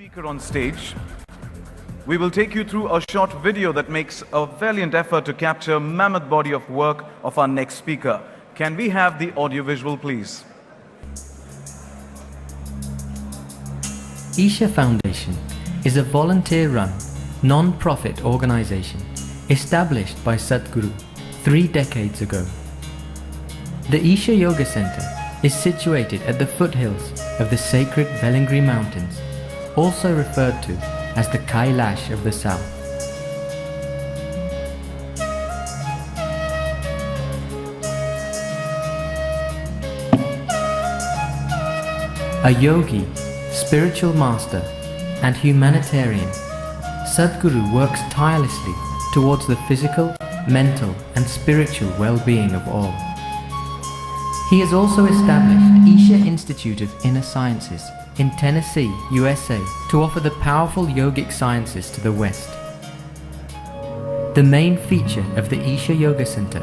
speaker on stage. We will take you through a short video that makes a valiant effort to capture mammoth body of work of our next speaker. Can we have the audiovisual, please? Isha Foundation is a volunteer-run, non-profit organization established by Sadhguru 3 decades ago. The Isha Yoga Center is situated at the foothills of the sacred Velingri Mountains, also referred to as the Kailash of the South. A yogi, spiritual master, and humanitarian, Sadhguru works tirelessly towards the physical, mental, and spiritual well-being of all. He has also established Isha Institute of Inner Sciences in Tennessee, USA, to offer the powerful yogic sciences to the West. The main feature of the Isha Yoga Center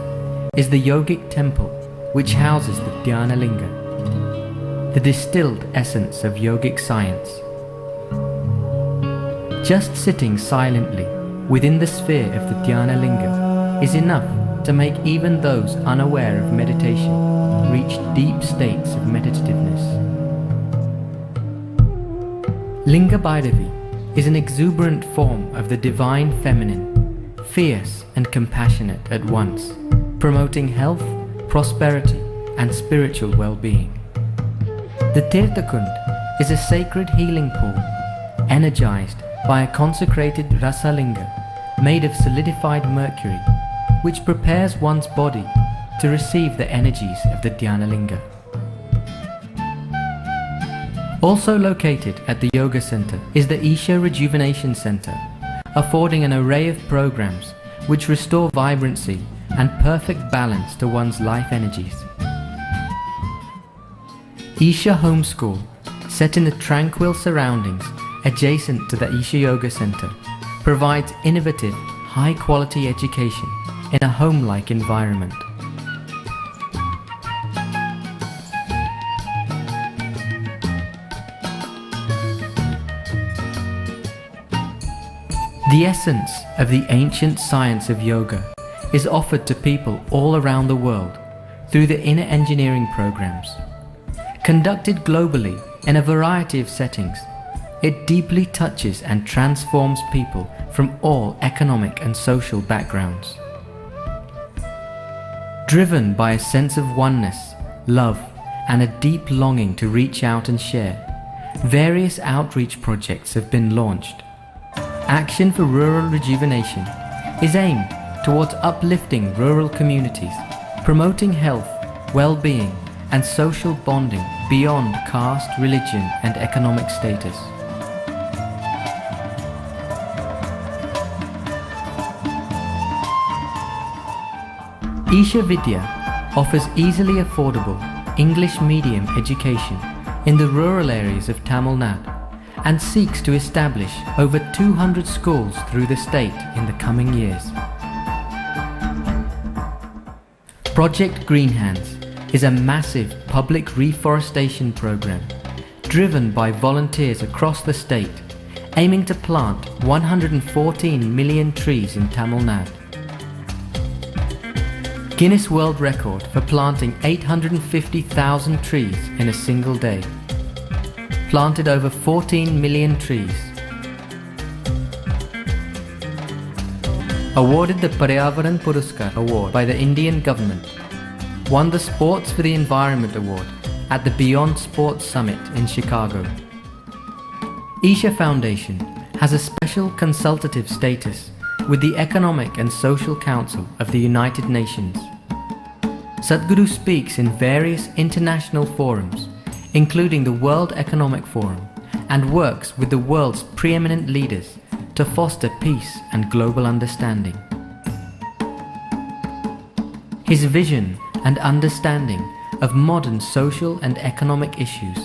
is the yogic temple, which houses the Dhyana Linga, the distilled essence of yogic science. Just sitting silently within the sphere of the Dhyana Linga is enough to make even those unaware of meditation reach deep states of meditativeness. Linga Bhairavi is an exuberant form of the divine feminine, fierce and compassionate at once, promoting health, prosperity, and spiritual well-being. The Tirthakund is a sacred healing pool, energized by a consecrated Rasalinga made of solidified mercury, which prepares one's body to receive the energies of the Dhyana Linga. Also located at the Yoga Center is the Isha Rejuvenation Center, affording an array of programs which restore vibrancy and perfect balance to one's life energies. Isha Home School, set in the tranquil surroundings adjacent to the Isha Yoga Center, provides innovative, high-quality education in a home-like environment. The essence of the ancient science of yoga is offered to people all around the world through the inner engineering programs. Conducted globally in a variety of settings, it deeply touches and transforms people from all economic and social backgrounds. Driven by a sense of oneness, love, and a deep longing to reach out and share, various outreach projects have been launched. Action for Rural Rejuvenation is aimed towards uplifting rural communities, promoting health, well-being, and social bonding beyond caste, religion, and economic status. Isha Vidya offers easily affordable English medium education in the rural areas of Tamil Nadu and seeks to establish over 200 schools through the state in the coming years. Project Green Hands is a massive public reforestation program driven by volunteers across the state, aiming to plant 114 million trees in Tamil Nadu. Guinness World Record for planting 850,000 trees in a single day. Planted over 14 million trees. Awarded the Paryavaran Puruskar Award by the Indian government. Won the Sports for the Environment Award at the Beyond Sports Summit in Chicago. Isha Foundation has a special consultative status with the Economic and Social Council of the United Nations. Sadhguru speaks in various international forums, including the World Economic Forum, and works with the world's preeminent leaders to foster peace and global understanding. His vision and understanding of modern social and economic issues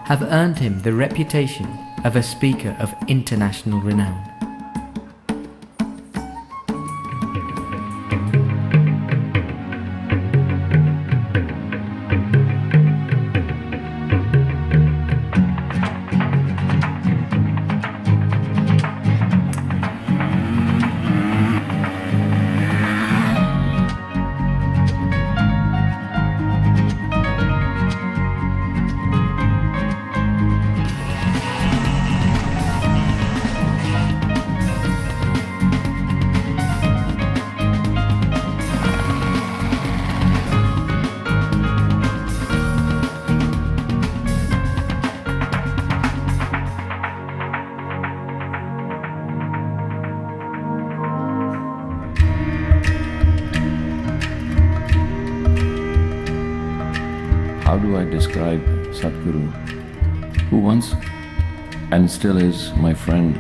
have earned him the reputation of a speaker of international renown. describe Sadhguru, who once and still is my friend,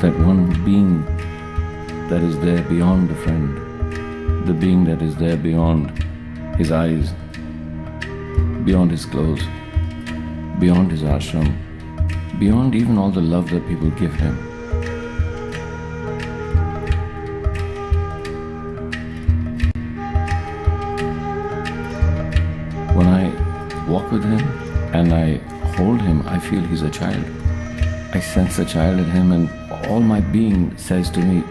that one being that is there beyond the friend, the being that is there beyond his eyes, beyond his clothes, beyond his ashram, beyond even all the love that people give him. When I walk with him and I hold him, I feel he's a child. I sense a child in him, and all my being says to me,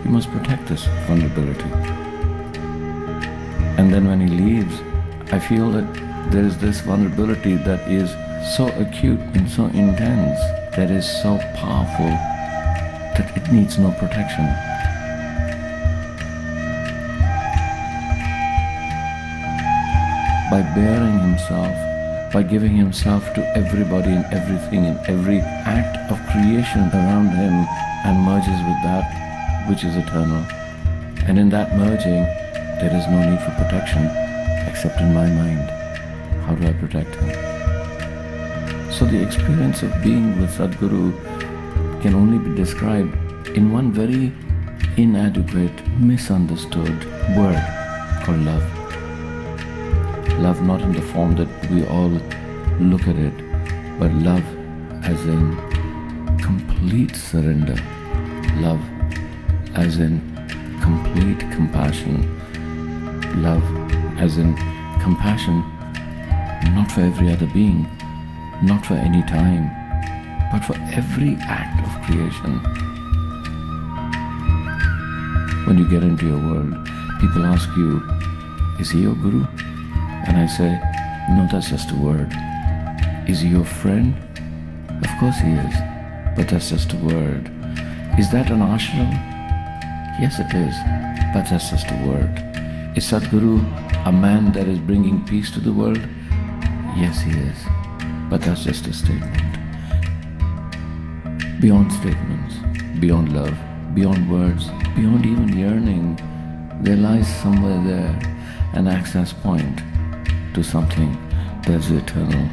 you must protect this vulnerability. And then when he leaves, I feel that there is this vulnerability that is so acute and so intense, that is so powerful, that it needs no protection. By bearing himself, by giving himself to everybody and everything in every act of creation around him, and merges with that which is eternal. And in that merging, there is no need for protection, except in my mind. How do I protect him? So the experience of being with Sadhguru can only be described in one very inadequate, misunderstood word called love. Love not in the form that we all look at it, but love as in complete surrender. Love as in complete compassion. Love as in compassion not for every other being, not for any time, but for every act of creation. When you get into your world, people ask you, is he your guru? And I say, no, that's just a word. Is he your friend? Of course he is, but that's just a word. Is that an ashram? Yes, it is, but that's just a word. Is Sadhguru a man that is bringing peace to the world? Yes, he is, but that's just a statement. Beyond statements, beyond love, beyond words, beyond even yearning, there lies somewhere there an access point to something that's eternal.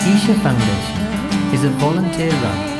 Isha Foundation is a volunteer run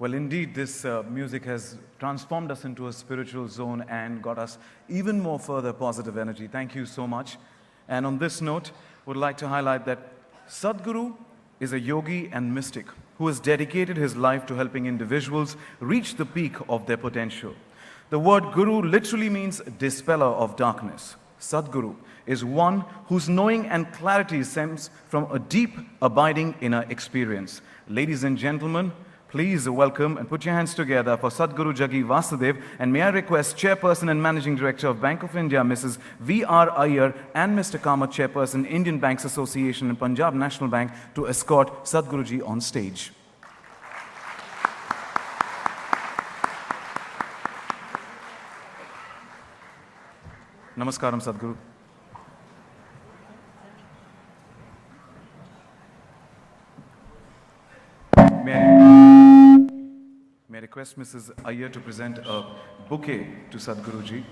Well, indeed, this music has transformed us into a spiritual zone and got us even more further positive energy. Thank you so much. And on this note, would like to highlight that Sadhguru is a yogi and mystic who has dedicated his life to helping individuals reach the peak of their potential. The word guru literally means dispeller of darkness. Sadhguru is one whose knowing and clarity stems from a deep, abiding inner experience. Ladies and gentlemen, please welcome and put your hands together for Sadhguru Jaggi Vasudev, and may I request Chairperson and Managing Director of Bank of India, Mrs. V.R. Iyer, and Mr. Kamath, Chairperson, Indian Banks Association and Punjab National Bank, to escort Sadhguruji on stage. Namaskaram, Sadhguru. May I request Mrs. Iyer to present a bouquet to Sadhguruji.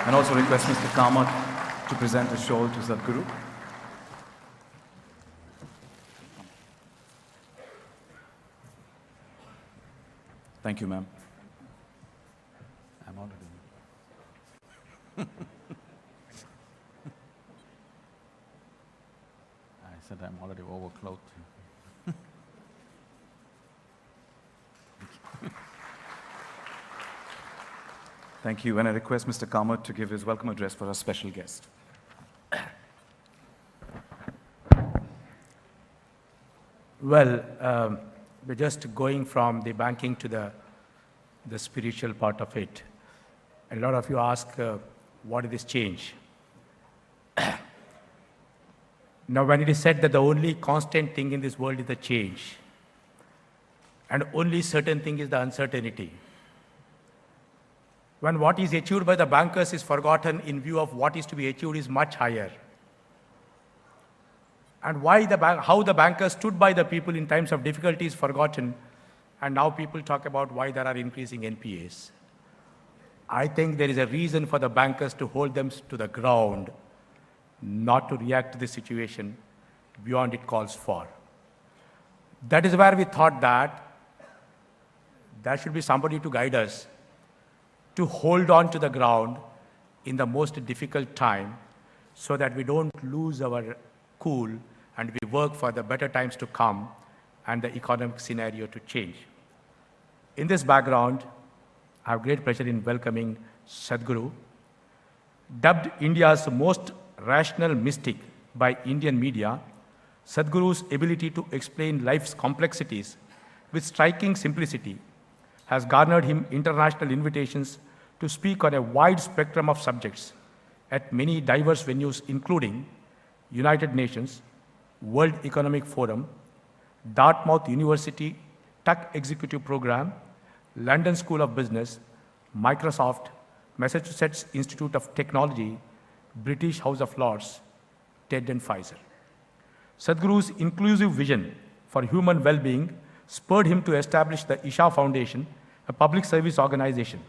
And also request Mr. Kamath to present a shawl to Sadhguru. Thank you, ma'am. I'm already. I said I'm already overclothed. Thank you. And I request Mr. Kamath to give his welcome address for our special guest. Well, we're just going from the banking to the spiritual part of it. A lot of you ask, what is this change? Now, when it is said that the only constant thing in this world is the change, and only certain thing is the uncertainty, when what is achieved by the bankers is forgotten in view of what is to be achieved is much higher, and how the bankers stood by the people in times of difficulty is forgotten, and now people talk about why there are increasing NPAs. I think there is a reason for the bankers to hold them to the ground, not to react to the situation beyond it calls for. That is where we thought that there should be somebody to guide us, to hold on to the ground in the most difficult time so that we don't lose our cool and we work for the better times to come and the economic scenario to change. In this background, I have great pleasure in welcoming Sadhguru. Dubbed India's most rational mystic by Indian media, Sadhguru's ability to explain life's complexities with striking simplicity has garnered him international invitations to speak on a wide spectrum of subjects at many diverse venues, including United Nations, World Economic Forum, Dartmouth University Tuck Executive Program, London School of Business, Microsoft, Massachusetts Institute of Technology, British House of Lords, TED and Pfizer. Sadhguru's inclusive vision for human well-being spurred him to establish the Isha Foundation, a public service organization.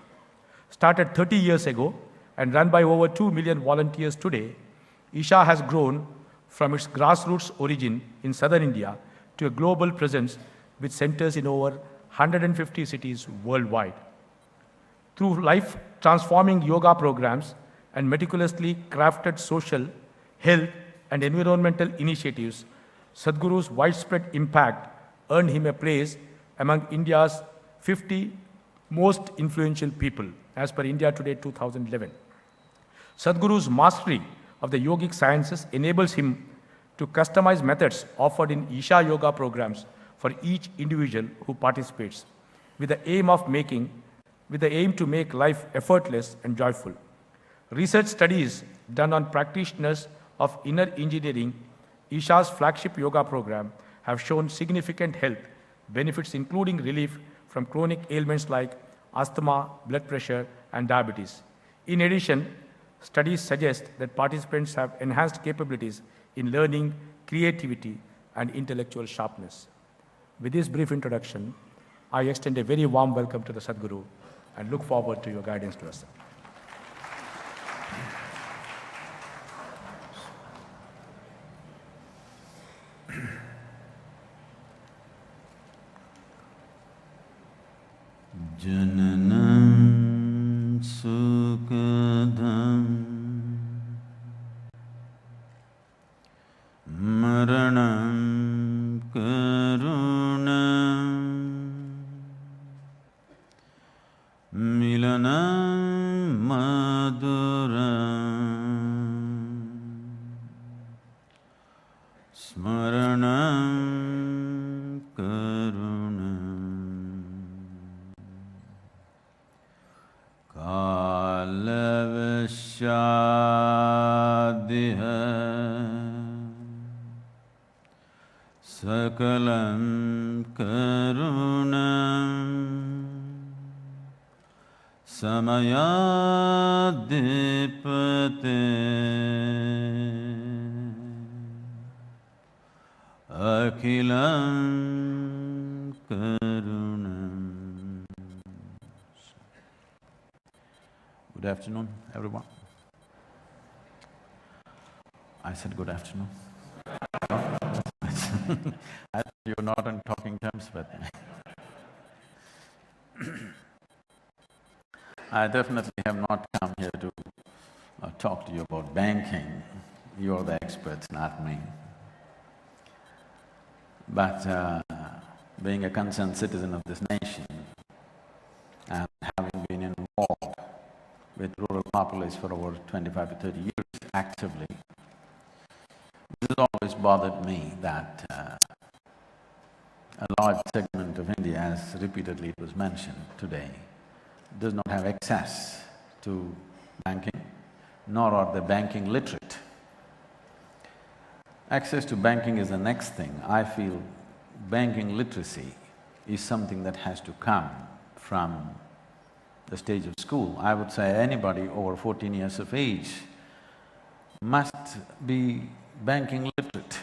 Started 30 years ago and run by over 2 million volunteers today, Isha has grown from its grassroots origin in southern India to a global presence with centers in over 150 cities worldwide. Through life-transforming yoga programs and meticulously crafted social, health, and environmental initiatives, Sadhguru's widespread impact earned him a place among India's 50 most influential people, as per India Today 2011. Sadhguru's mastery of the yogic sciences enables him to customize methods offered in Isha yoga programs for each individual who participates, with the aim to make life effortless and joyful. Research studies done on practitioners of inner engineering, Isha's flagship yoga program, have shown significant health benefits, including relief from chronic ailments like asthma, blood pressure, and diabetes. In addition, studies suggest that participants have enhanced capabilities in learning, creativity, and intellectual sharpness. With this brief introduction, I extend a very warm welcome to the Sadhguru. and look forward to your guidance to us. Jananam sukadam maranam karunam milanam maduram smaranam karunam kalavashadiha sakalam karunam samayadipate akilam karunam. Good afternoon, everyone. I said good afternoon. I thought you were not on talking terms with me. I definitely have not come here to talk to you about banking. You're the experts, not me. But being a concerned citizen of this nation and having been involved with rural populace for over 25 to 30 years actively, this has always bothered me that a large segment of India, as repeatedly it was mentioned today, does not have access to banking, nor are they banking literate. Access to banking is the next thing. I feel banking literacy is something that has to come from the stage of school. I would say anybody over 14 years of age must be banking literate.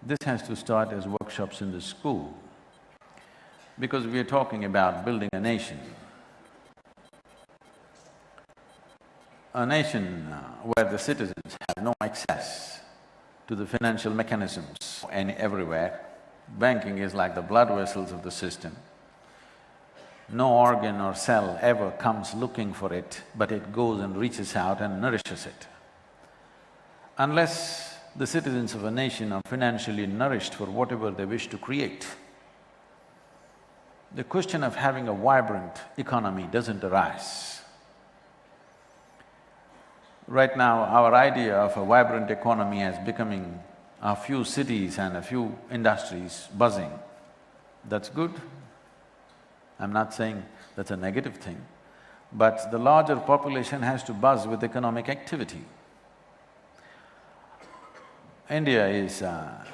This has to start as workshops in the school, because we are talking about building a nation. A nation where the citizens have no access to the financial mechanisms everywhere. Banking is like the blood vessels of the system. No organ or cell ever comes looking for it, but it goes and reaches out and nourishes it. Unless the citizens of a nation are financially nourished for whatever they wish to create, the question of having a vibrant economy doesn't arise. Right now, our idea of a vibrant economy as becoming a few cities and a few industries buzzing, that's good. I'm not saying that's a negative thing, but the larger population has to buzz with economic activity. India is a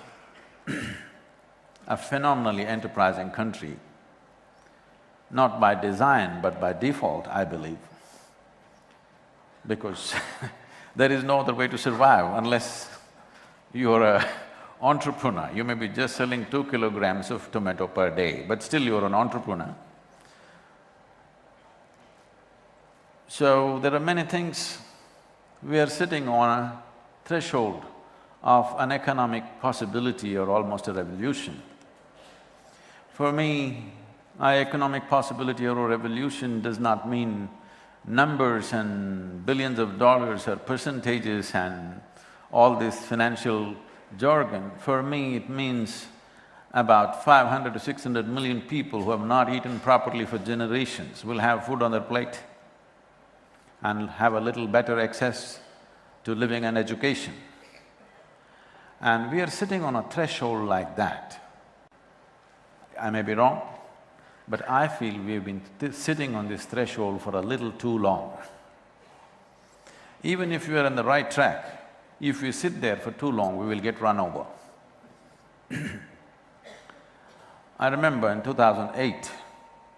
phenomenally enterprising country, not by design but by default, I believe, because there is no other way to survive unless you're an entrepreneur. You may be just selling 2 kilograms of tomato per day, but still you're an entrepreneur. So there are many things. We are sitting on a threshold of an economic possibility or almost a revolution. For me, economic possibility or a revolution does not mean numbers and billions of dollars or percentages and all this financial jargon. For me, it means about 500 to 600 million people who have not eaten properly for generations will have food on their plate and have a little better access to living and education. And we are sitting on a threshold like that. I may be wrong, but I feel we've been sitting on this threshold for a little too long. Even if we are on the right track, if we sit there for too long, we will get run over. I remember in 2008,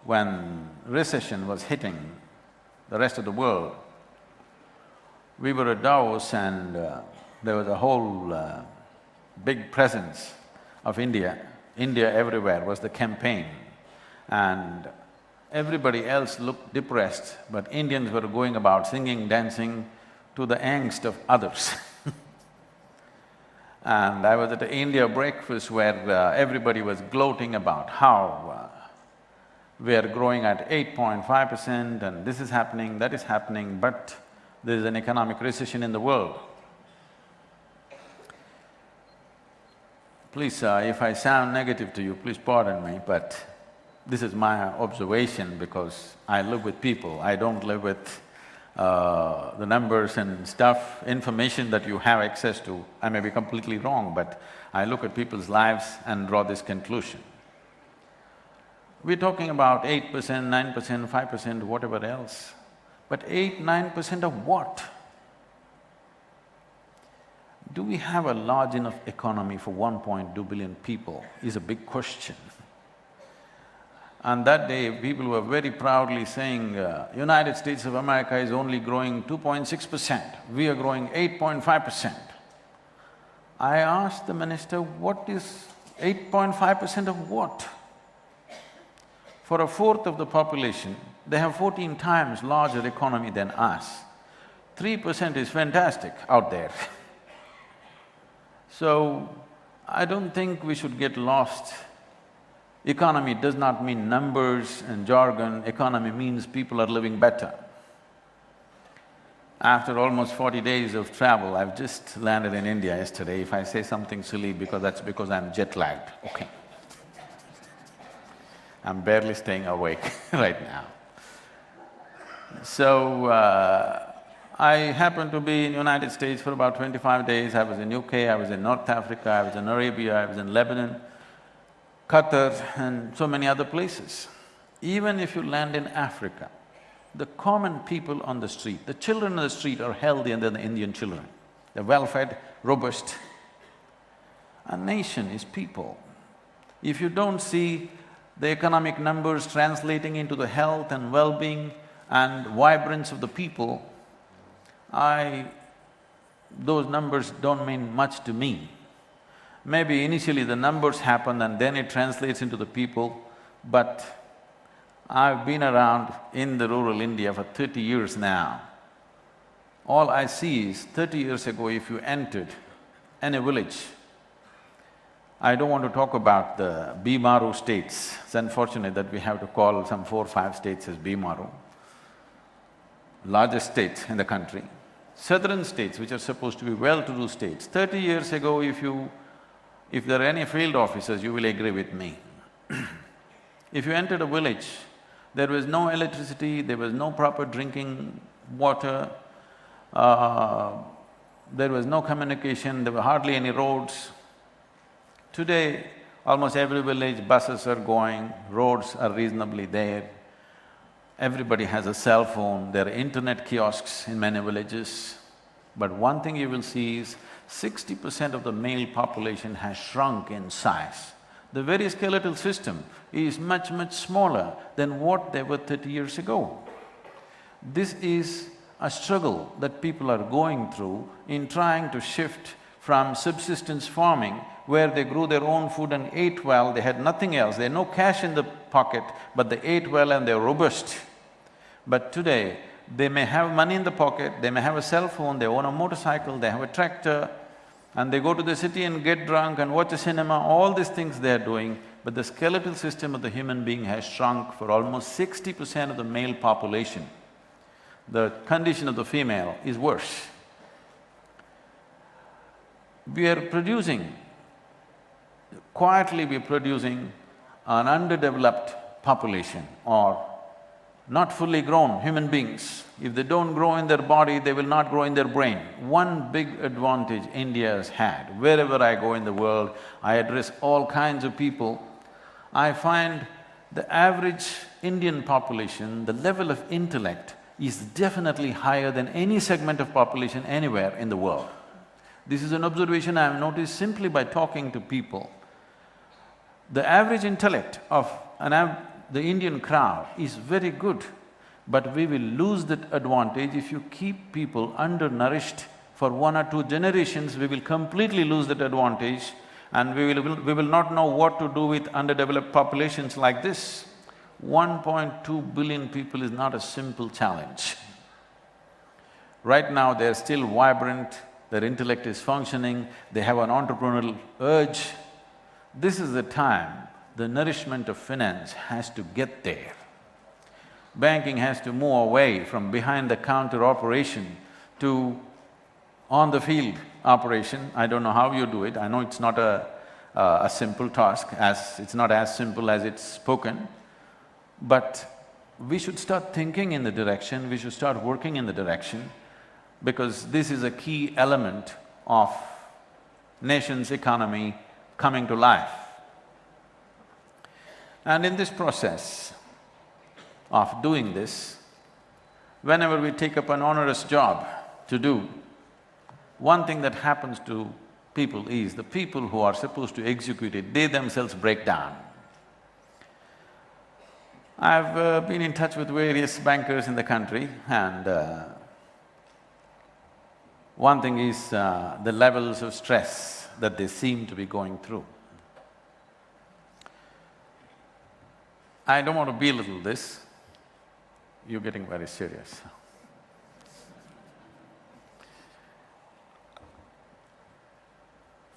when recession was hitting the rest of the world, we were at Davos and there was a whole big presence of India. India everywhere was the campaign. And everybody else looked depressed, but Indians were going about singing, dancing to the angst of others. And I was at an India breakfast where everybody was gloating about how we are growing at 8.5% and this is happening, that is happening, but there is an economic recession in the world. Please, if I sound negative to you, please pardon me, but this is my observation because I live with people, I don't live with the numbers and stuff, information that you have access to. I may be completely wrong, but I look at people's lives and draw this conclusion. We're talking about 8%, 9%, 5%, whatever else, but 8–9% of what? Do we have a large enough economy for 1.2 billion people is a big question. And that day, people were very proudly saying, United States of America is only growing 2.6%, we are growing 8.5%. I asked the minister, what is 8.5% of what? For a fourth of the population, they have 14 times larger economy than us. 3% is fantastic out there. So, I don't think we should get lost. Economy does not mean numbers and jargon, economy means people are living better. After almost 40 days of travel, I've just landed in India yesterday. If I say something silly, that's because I'm jet-lagged, okay. I'm barely staying awake right now. So, I happened to be in United States for about 25 days. I was in UK, I was in North Africa, I was in Arabia, I was in Lebanon, Qatar and so many other places. Even if you land in Africa, the common people on the street, the children on the street are healthier than the Indian children. They're well-fed, robust. A nation is people. If you don't see the economic numbers translating into the health and well-being and vibrance of the people, those numbers don't mean much to me. Maybe initially the numbers happen and then it translates into the people, but I've been around in the rural India for 30 years now. All I see is 30 years ago if you entered any village, I don't want to talk about the Bimaru states. It's unfortunate that we have to call some 4 or 5 states as Bimaru, largest state in the country. Southern states, which are supposed to be well-to-do states, 30 years ago if there are any field officers, you will agree with me. If you entered a village, there was no electricity, there was no proper drinking water, there was no communication, there were hardly any roads. Today, almost every village, buses are going, roads are reasonably there. Everybody has a cell phone, there are internet kiosks in many villages. But one thing you will see is 60% of the male population has shrunk in size. The very skeletal system is much, much smaller than what they were 30 years ago. This is a struggle that people are going through in trying to shift from subsistence farming, where they grew their own food and ate well, they had nothing else, they had no cash in the pocket, but they ate well and they're robust. But today, they may have money in the pocket, they may have a cell phone, they own a motorcycle, they have a tractor, and they go to the city and get drunk and watch a cinema, all these things they are doing, but the skeletal system of the human being has shrunk for almost 60% of the male population. The condition of the female is worse. We are producing, quietly we're producing an underdeveloped population or not fully grown human beings. If they don't grow in their body, they will not grow in their brain. One big advantage India has had, wherever I go in the world, I address all kinds of people, I find the average Indian population, the level of intellect is definitely higher than any segment of population anywhere in the world. This is an observation I have noticed simply by talking to people. The average intellect of the Indian crowd is very good, but we will lose that advantage if you keep people undernourished for 1 or 2 generations. We will completely lose that advantage and we will not know what to do with underdeveloped populations like this. 1.2 billion people is not a simple challenge. Right now, they're still vibrant, their intellect is functioning, they have an entrepreneurial urge. This is the time the nourishment of finance has to get there. Banking has to move away from behind-the-counter operation to on-the-field operation. I don't know how you do it, I know it's not a simple task, it's not as simple as it's spoken, but we should start thinking in the direction, we should start working in the direction, because this is a key element of nation's economy coming to life. And in this process of doing this, whenever we take up an onerous job to do, one thing that happens to people is the people who are supposed to execute it, they themselves break down. I've been in touch with various bankers in the country, and one thing is the levels of stress that they seem to be going through. I don't want to belittle this, you're getting very serious.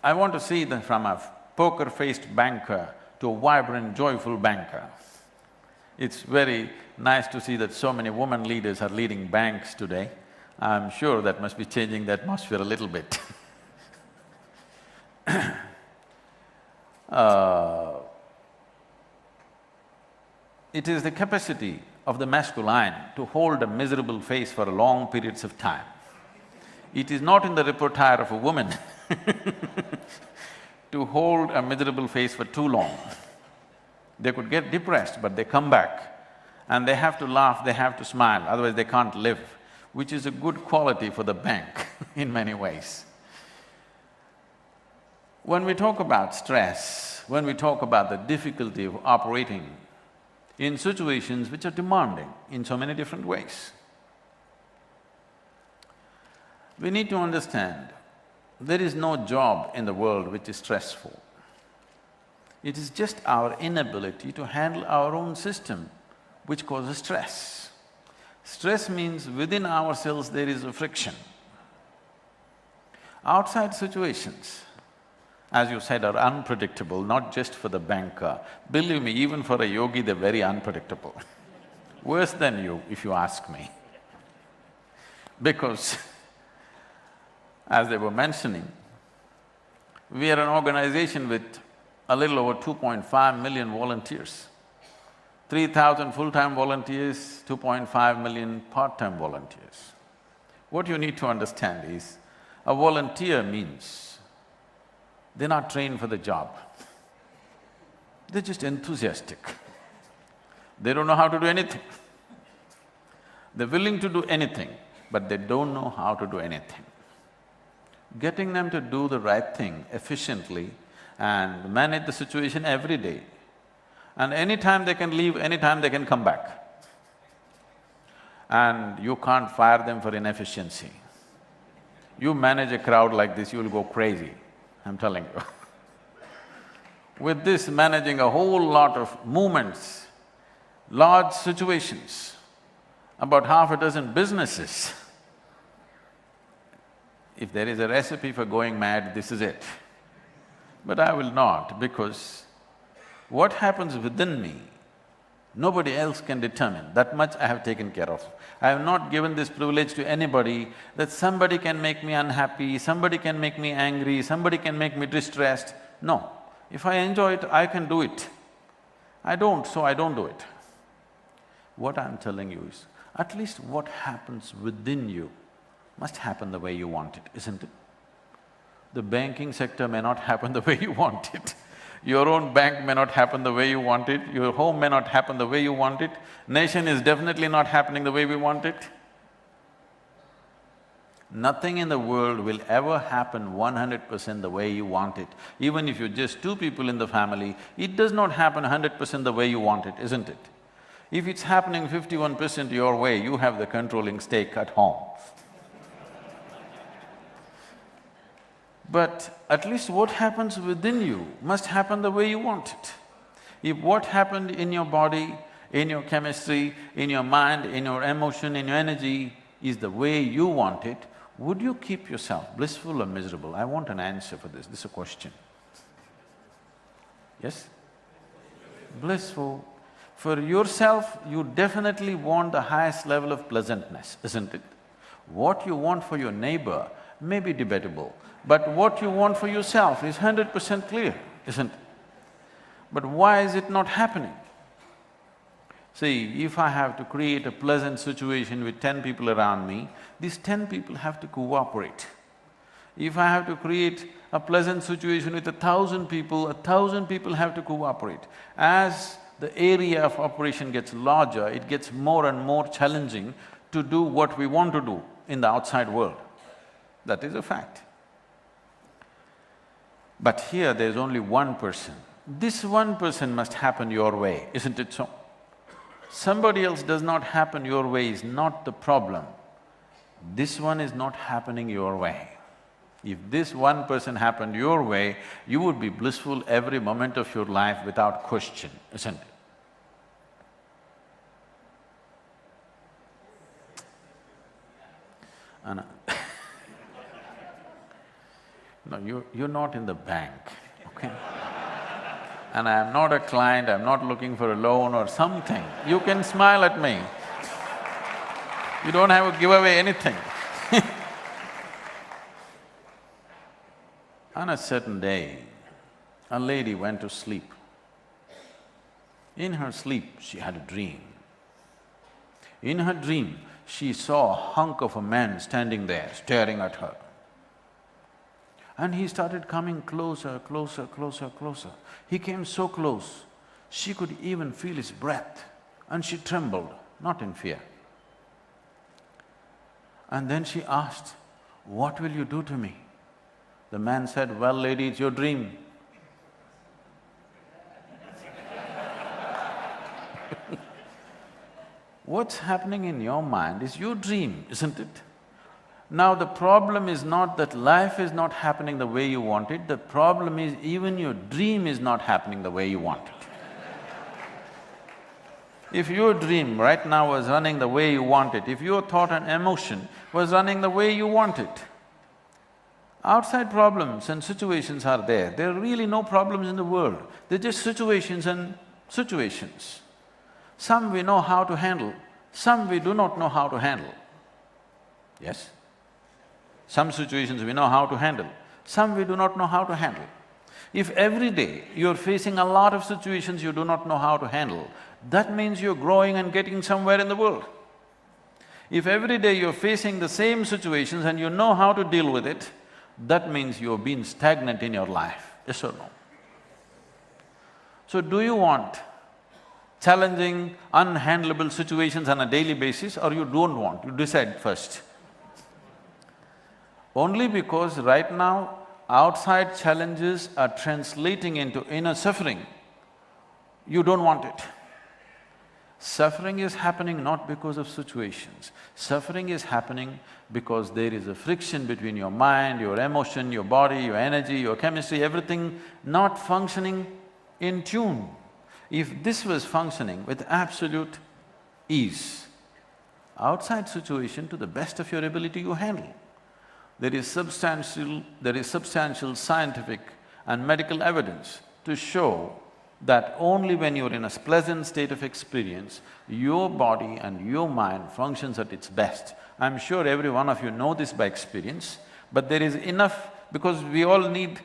I want to see them from a poker-faced banker to a vibrant, joyful banker. It's very nice to see that so many women leaders are leading banks today. I'm sure that must be changing the atmosphere a little bit. It is the capacity of the masculine to hold a miserable face for long periods of time. It is not in the repertoire of a woman to hold a miserable face for too long. They could get depressed, but they come back and they have to laugh, they have to smile, otherwise they can't live, which is a good quality for the bank in many ways. When we talk about stress, when we talk about the difficulty of operating in situations which are demanding in so many different ways, we need to understand there is no job in the world which is stressful. It is just our inability to handle our own system which causes stress. Stress means within ourselves there is a friction. Outside situations, as you said, are unpredictable, not just for the banker. Believe me, even for a yogi, they're very unpredictable. Worse than you, if you ask me. Because as they were mentioning, we are an organization with a little over 2.5 million volunteers, 3,000 full-time volunteers, 2.5 million part-time volunteers. What you need to understand is, a volunteer means they're not trained for the job, they're just enthusiastic. They don't know how to do anything. They're willing to do anything, but they don't know how to do anything. Getting them to do the right thing efficiently and manage the situation every day, and anytime they can leave, anytime they can come back. And you can't fire them for inefficiency. You manage a crowd like this, you will go crazy, I'm telling you. With this, managing a whole lot of movements, large situations, about half a dozen businesses, if there is a recipe for going mad, this is it. But I will not, because what happens within me, nobody else can determine. That much I have taken care of. I have not given this privilege to anybody that somebody can make me unhappy, somebody can make me angry, somebody can make me distressed. No. If I enjoy it, I can do it. I don't, so I don't do it. What I'm telling you is, at least what happens within you must happen the way you want it, isn't it? The banking sector may not happen the way you want it. Your own bank may not happen the way you want it, your home may not happen the way you want it, nation is definitely not happening the way we want it. Nothing in the world will ever happen 100% the way you want it. Even if you're just two people in the family, it does not happen 100% the way you want it, isn't it? If it's happening 51% your way, you have the controlling stake at home. But at least what happens within you must happen the way you want it. If what happened in your body in your chemistry, in your mind, in your emotion, in your energy is the way you want it, would you keep yourself blissful or miserable? I want an answer for this. This is a question. Yes? Blissful. For yourself, you definitely want the highest level of pleasantness, isn't it? What you want for your neighbor may be debatable, but what you want for yourself is 100% clear, isn't it? But why is it not happening? See, if I have to create a pleasant situation with 10 people around me, these 10 people have to cooperate. If I have to create a pleasant situation with 1,000 people, 1,000 people have to cooperate. As the area of operation gets larger, it gets more and more challenging to do what we want to do in the outside world. That is a fact. But here there's only one person. This one person must happen your way, isn't it so? Somebody else does not happen your way is not the problem. This one is not happening your way. If this one person happened your way, you would be blissful every moment of your life without question, isn't it? And no, you're not in the bank, okay? And I'm not a client, I'm not looking for a loan or something. You can smile at me. You don't have to give away anything. On a certain day, a lady went to sleep. In her sleep, she had a dream. In her dream, she saw a hunk of a man standing there, staring at her. And he started coming closer, closer, closer, closer. He came so close, she could even feel his breath, and she trembled, not in fear. And then she asked, "What will you do to me?" The man said, "Well, lady, it's your dream." What's happening in your mind is your dream, isn't it? Now the problem is not that life is not happening the way you want it, the problem is even your dream is not happening the way you want it. If your dream right now was running the way you want it, if your thought and emotion was running the way you want it, outside problems and situations are there. There are really no problems in the world, they're just situations and situations. Some we know how to handle, some we do not know how to handle. Yes? Some situations we know how to handle, some we do not know how to handle. If every day you're facing a lot of situations you do not know how to handle, that means you're growing and getting somewhere in the world. If every day you're facing the same situations and you know how to deal with it, that means you've been stagnant in your life, yes or no? So do you want challenging, unhandleable situations on a daily basis or you don't want? You decide first. Only because right now outside challenges are translating into inner suffering, you don't want it. Suffering is happening not because of situations, suffering is happening because there is a friction between your mind, your emotion, your body, your energy, your chemistry, everything not functioning in tune. If this was functioning with absolute ease, outside situation to the best of your ability you handle. There is substantial scientific and medical evidence to show that only when you're in a pleasant state of experience, your body and your mind functions at its best. I'm sure every one of you know this by experience, but there is enough, because we all need…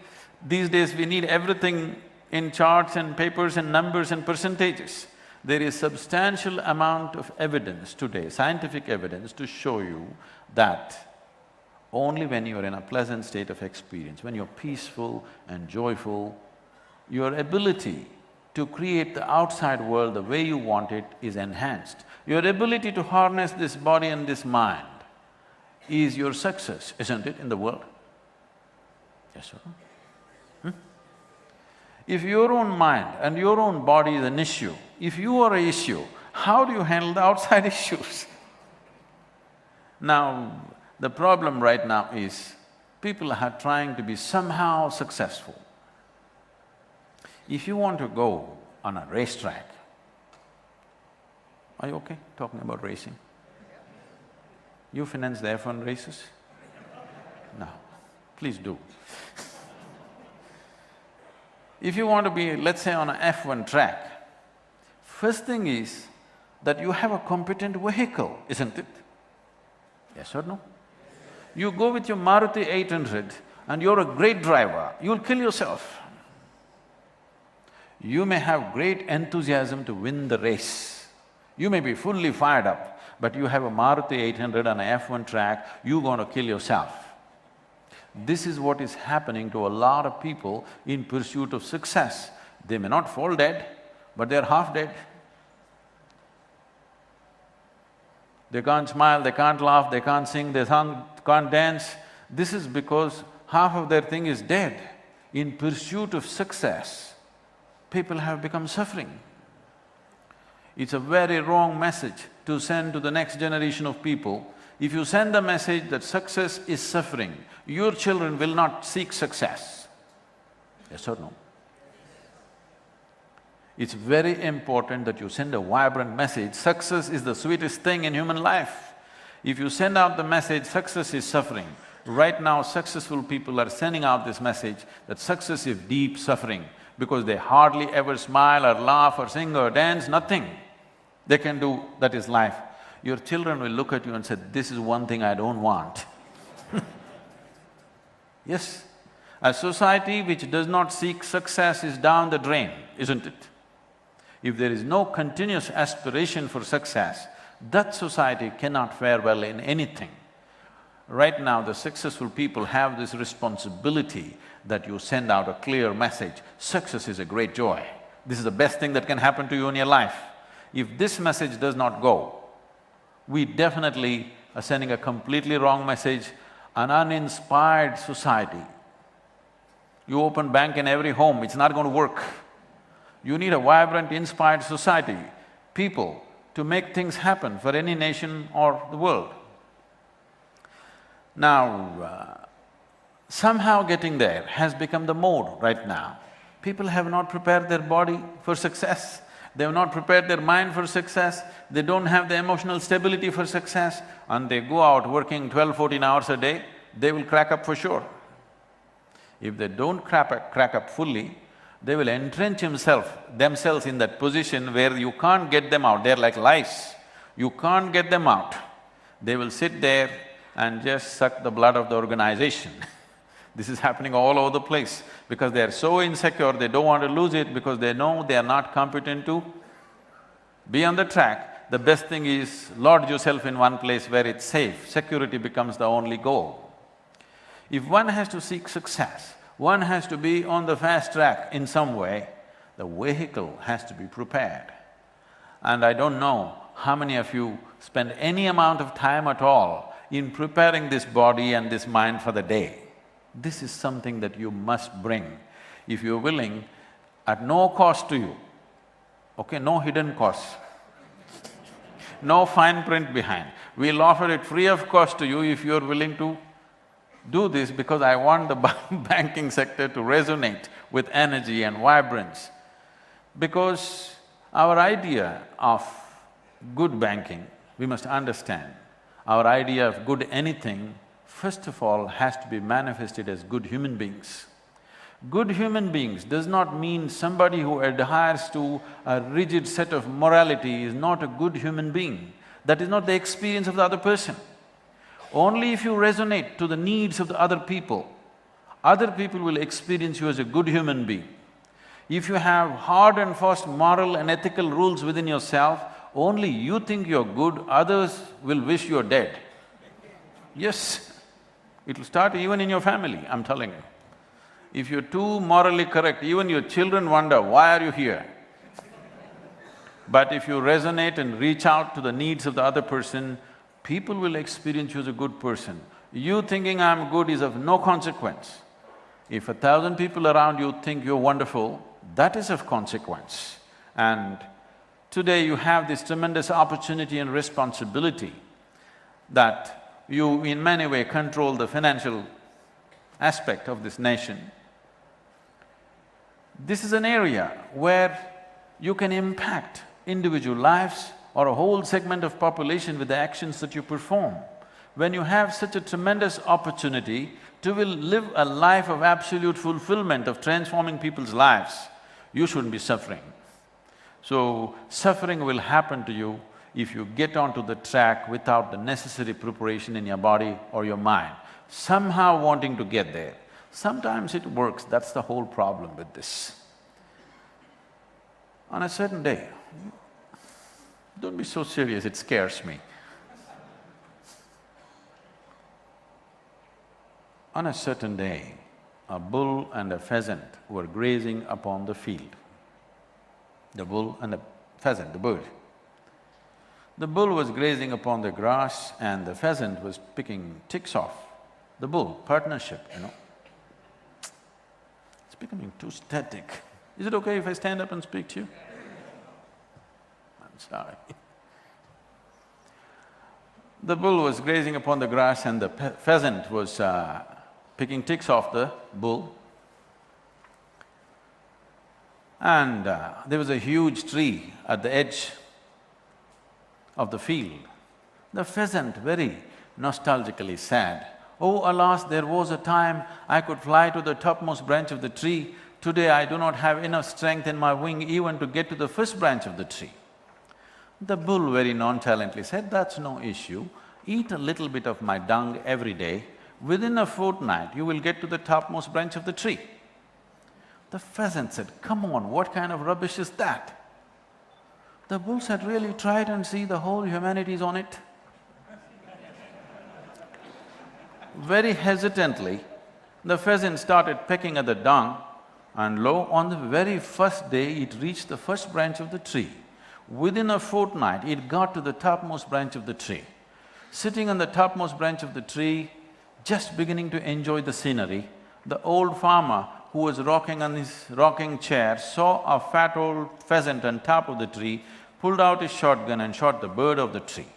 these days we need everything in charts and papers and numbers and percentages. There is substantial amount of evidence today, scientific evidence to show you that only when you're in a pleasant state of experience, when you're peaceful and joyful, your ability to create the outside world the way you want it is enhanced. Your ability to harness this body and this mind is your success, isn't it, in the world? Yes or no? If your own mind and your own body is an issue, if you are an issue, how do you handle the outside issues? Now, the problem right now is people are trying to be somehow successful. If you want to go on a racetrack, Are you okay talking about racing? You finance the F1 races? No, please do. If you want to be, let's say, on an F1 track, first thing is that you have a competent vehicle, isn't it? Yes or no? You go with your Maruti 800 and you're a great driver, you'll kill yourself. You may have great enthusiasm to win the race. You may be fully fired up, but you have a Maruti 800 on an F1 track, you're gonna kill yourself. This is what is happening to a lot of people in pursuit of success. They may not fall dead, but they're half dead. They can't smile, they can't laugh, they can't sing, they can't dance. This is because half of their thing is dead. In pursuit of success, people have become suffering. It's a very wrong message to send to the next generation of people. If you send the message that success is suffering, your children will not seek success. Yes or no? It's very important that you send a vibrant message. Success is the sweetest thing in human life. If you send out the message, success is suffering. Right now, successful people are sending out this message that success is deep suffering because they hardly ever smile or laugh or sing or dance, nothing they can do, that is life. Your children will look at you and say, this is one thing I don't want. Yes, a society which does not seek success is down the drain, isn't it? If there is no continuous aspiration for success, that society cannot fare well in anything. Right now, the successful people have this responsibility that you send out a clear message, success is a great joy. This is the best thing that can happen to you in your life. If this message does not go, we definitely are sending a completely wrong message, an uninspired society. You open bank in every home, it's not going to work. You need a vibrant, inspired society, people to make things happen for any nation or the world. Now, somehow getting there has become the mode right now. People have not prepared their body for success, they have not prepared their mind for success, they don't have the emotional stability for success, and they go out working 12–14 hours a day, they will crack up for sure. If they don't crack up fully, they will entrench themselves in that position where you can't get them out, they're like lice. You can't get them out. They will sit there and just suck the blood of the organization. This is happening all over the place because they are so insecure, they don't want to lose it because they know they are not competent to be on the track. The best thing is lodge yourself in one place where it's safe, security becomes the only goal. If one has to seek success, one has to be on the fast track in some way, the vehicle has to be prepared. And I don't know how many of you spend any amount of time at all in preparing this body and this mind for the day. This is something that you must bring. If you're willing, at no cost to you, okay, no hidden costs, no fine print behind. We'll offer it free of cost to you if you're willing to do this because I want the banking sector to resonate with energy and vibrance. Because our idea of good banking, we must understand, our idea of good anything, first of all, has to be manifested as good human beings. Good human beings does not mean somebody who adheres to a rigid set of morality is not a good human being. That is not the experience of the other person. Only if you resonate to the needs of the other people will experience you as a good human being. If you have hard and fast moral and ethical rules within yourself, only you think you're good, others will wish you're dead. Yes, it'll start even in your family, I'm telling you. If you're too morally correct, even your children wonder, why are you here? But if you resonate and reach out to the needs of the other person, people will experience you as a good person. You thinking I'm good is of no consequence. If 1,000 people around you think you're wonderful, that is of consequence. And today you have this tremendous opportunity and responsibility that you in many ways control the financial aspect of this nation. This is an area where you can impact individual lives or a whole segment of population with the actions that you perform. When you have such a tremendous opportunity to will live a life of absolute fulfillment, of transforming people's lives, you shouldn't be suffering. So, suffering will happen to you if you get onto the track without the necessary preparation in your body or your mind, somehow wanting to get there. Sometimes it works, that's the whole problem with this. On a certain day, don't be so serious, it scares me. On a certain day, a bull and a pheasant were grazing upon the field. The bull and the pheasant, the bird. The bull was grazing upon the grass and the pheasant was picking ticks off the bull, partnership, you know. It's becoming too static. Is it okay if I stand up and speak to you? I'm sorry. The bull was grazing upon the grass and the pheasant was picking ticks off the bull. And there was a huge tree at the edge of the field. The pheasant, very nostalgically said, "Oh, alas, there was a time I could fly to the topmost branch of the tree. Today I do not have enough strength in my wing even to get to the first branch of the tree." The bull very nonchalantly said, "That's no issue. Eat a little bit of my dung every day. Within a fortnight, you will get to the topmost branch of the tree." The pheasant said, "Come on, what kind of rubbish is that?" The bull said, "Really, try it and see, the whole humanity is on it." Very hesitantly, the pheasant started pecking at the dung and lo, on the very first day, it reached the first branch of the tree. Within a fortnight, it got to the topmost branch of the tree. Sitting on the topmost branch of the tree, just beginning to enjoy the scenery, the old farmer who was rocking on his rocking chair saw a fat old pheasant on top of the tree, pulled out his shotgun and shot the bird of the tree.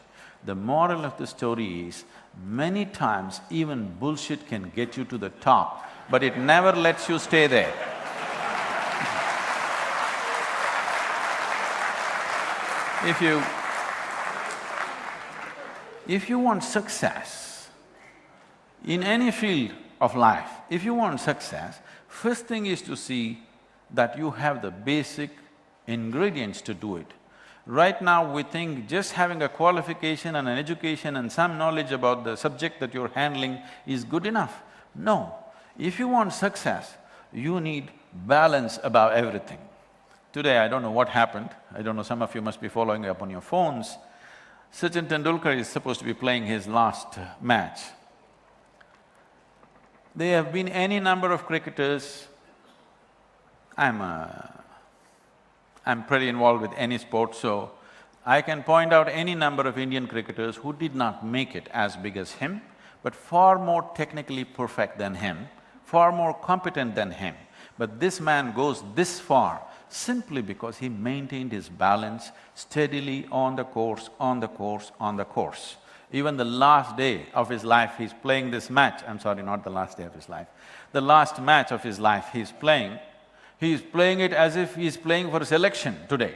The moral of the story is, many times even bullshit can get you to the top, but it never lets you stay there. If you want success in any field of life, if you want success, first thing is to see that you have the basic ingredients to do it. Right now we think just having a qualification and an education and some knowledge about the subject that you're handling is good enough. No, if you want success, you need balance about everything. Today, I don't know what happened, I don't know, some of you must be following up on your phones. Sachin Tendulkar is supposed to be playing his last match. There have been any number of cricketers. I'm pretty involved with any sport, so I can point out any number of Indian cricketers who did not make it as big as him, but far more technically perfect than him, far more competent than him. But this man goes this far simply because he maintained his balance steadily on the course, on the course, on the course. Even the last day of his life, he's playing this match, I'm sorry, not the last day of his life, the last match of his life he's playing it as if he's playing for a selection today,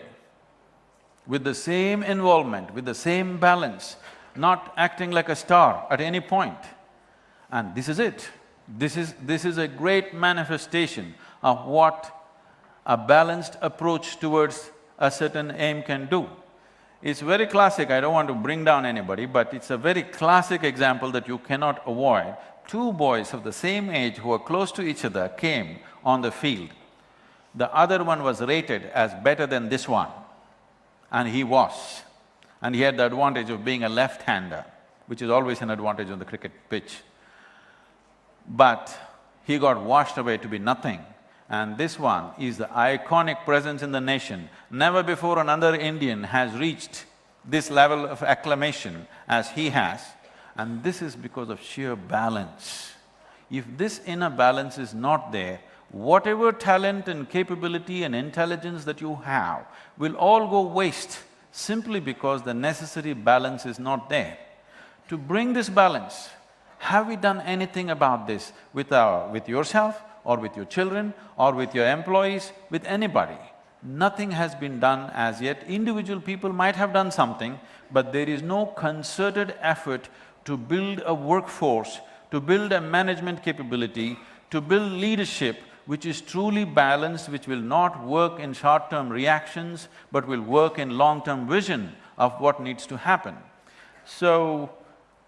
with the same involvement, with the same balance, not acting like a star at any point. And this is it. This is a great manifestation of what a balanced approach towards a certain aim can do. It's very classic, I don't want to bring down anybody, but it's a very classic example that you cannot avoid. Two boys of the same age who were close to each other came on the field. The other one was rated as better than this one, and he was. And he had the advantage of being a left-hander, which is always an advantage on the cricket pitch. But he got washed away to be nothing. And this one is the iconic presence in the nation. Never before another Indian has reached this level of acclamation as he has, and this is because of sheer balance. If this inner balance is not there, whatever talent and capability and intelligence that you have will all go waste simply because the necessary balance is not there. To bring this balance, have we done anything about this with yourself or with your children or with your employees, with anybody? Nothing has been done as yet. Individual people might have done something, but there is no concerted effort to build a workforce, to build a management capability, to build leadership which is truly balanced, which will not work in short-term reactions, but will work in long-term vision of what needs to happen. So,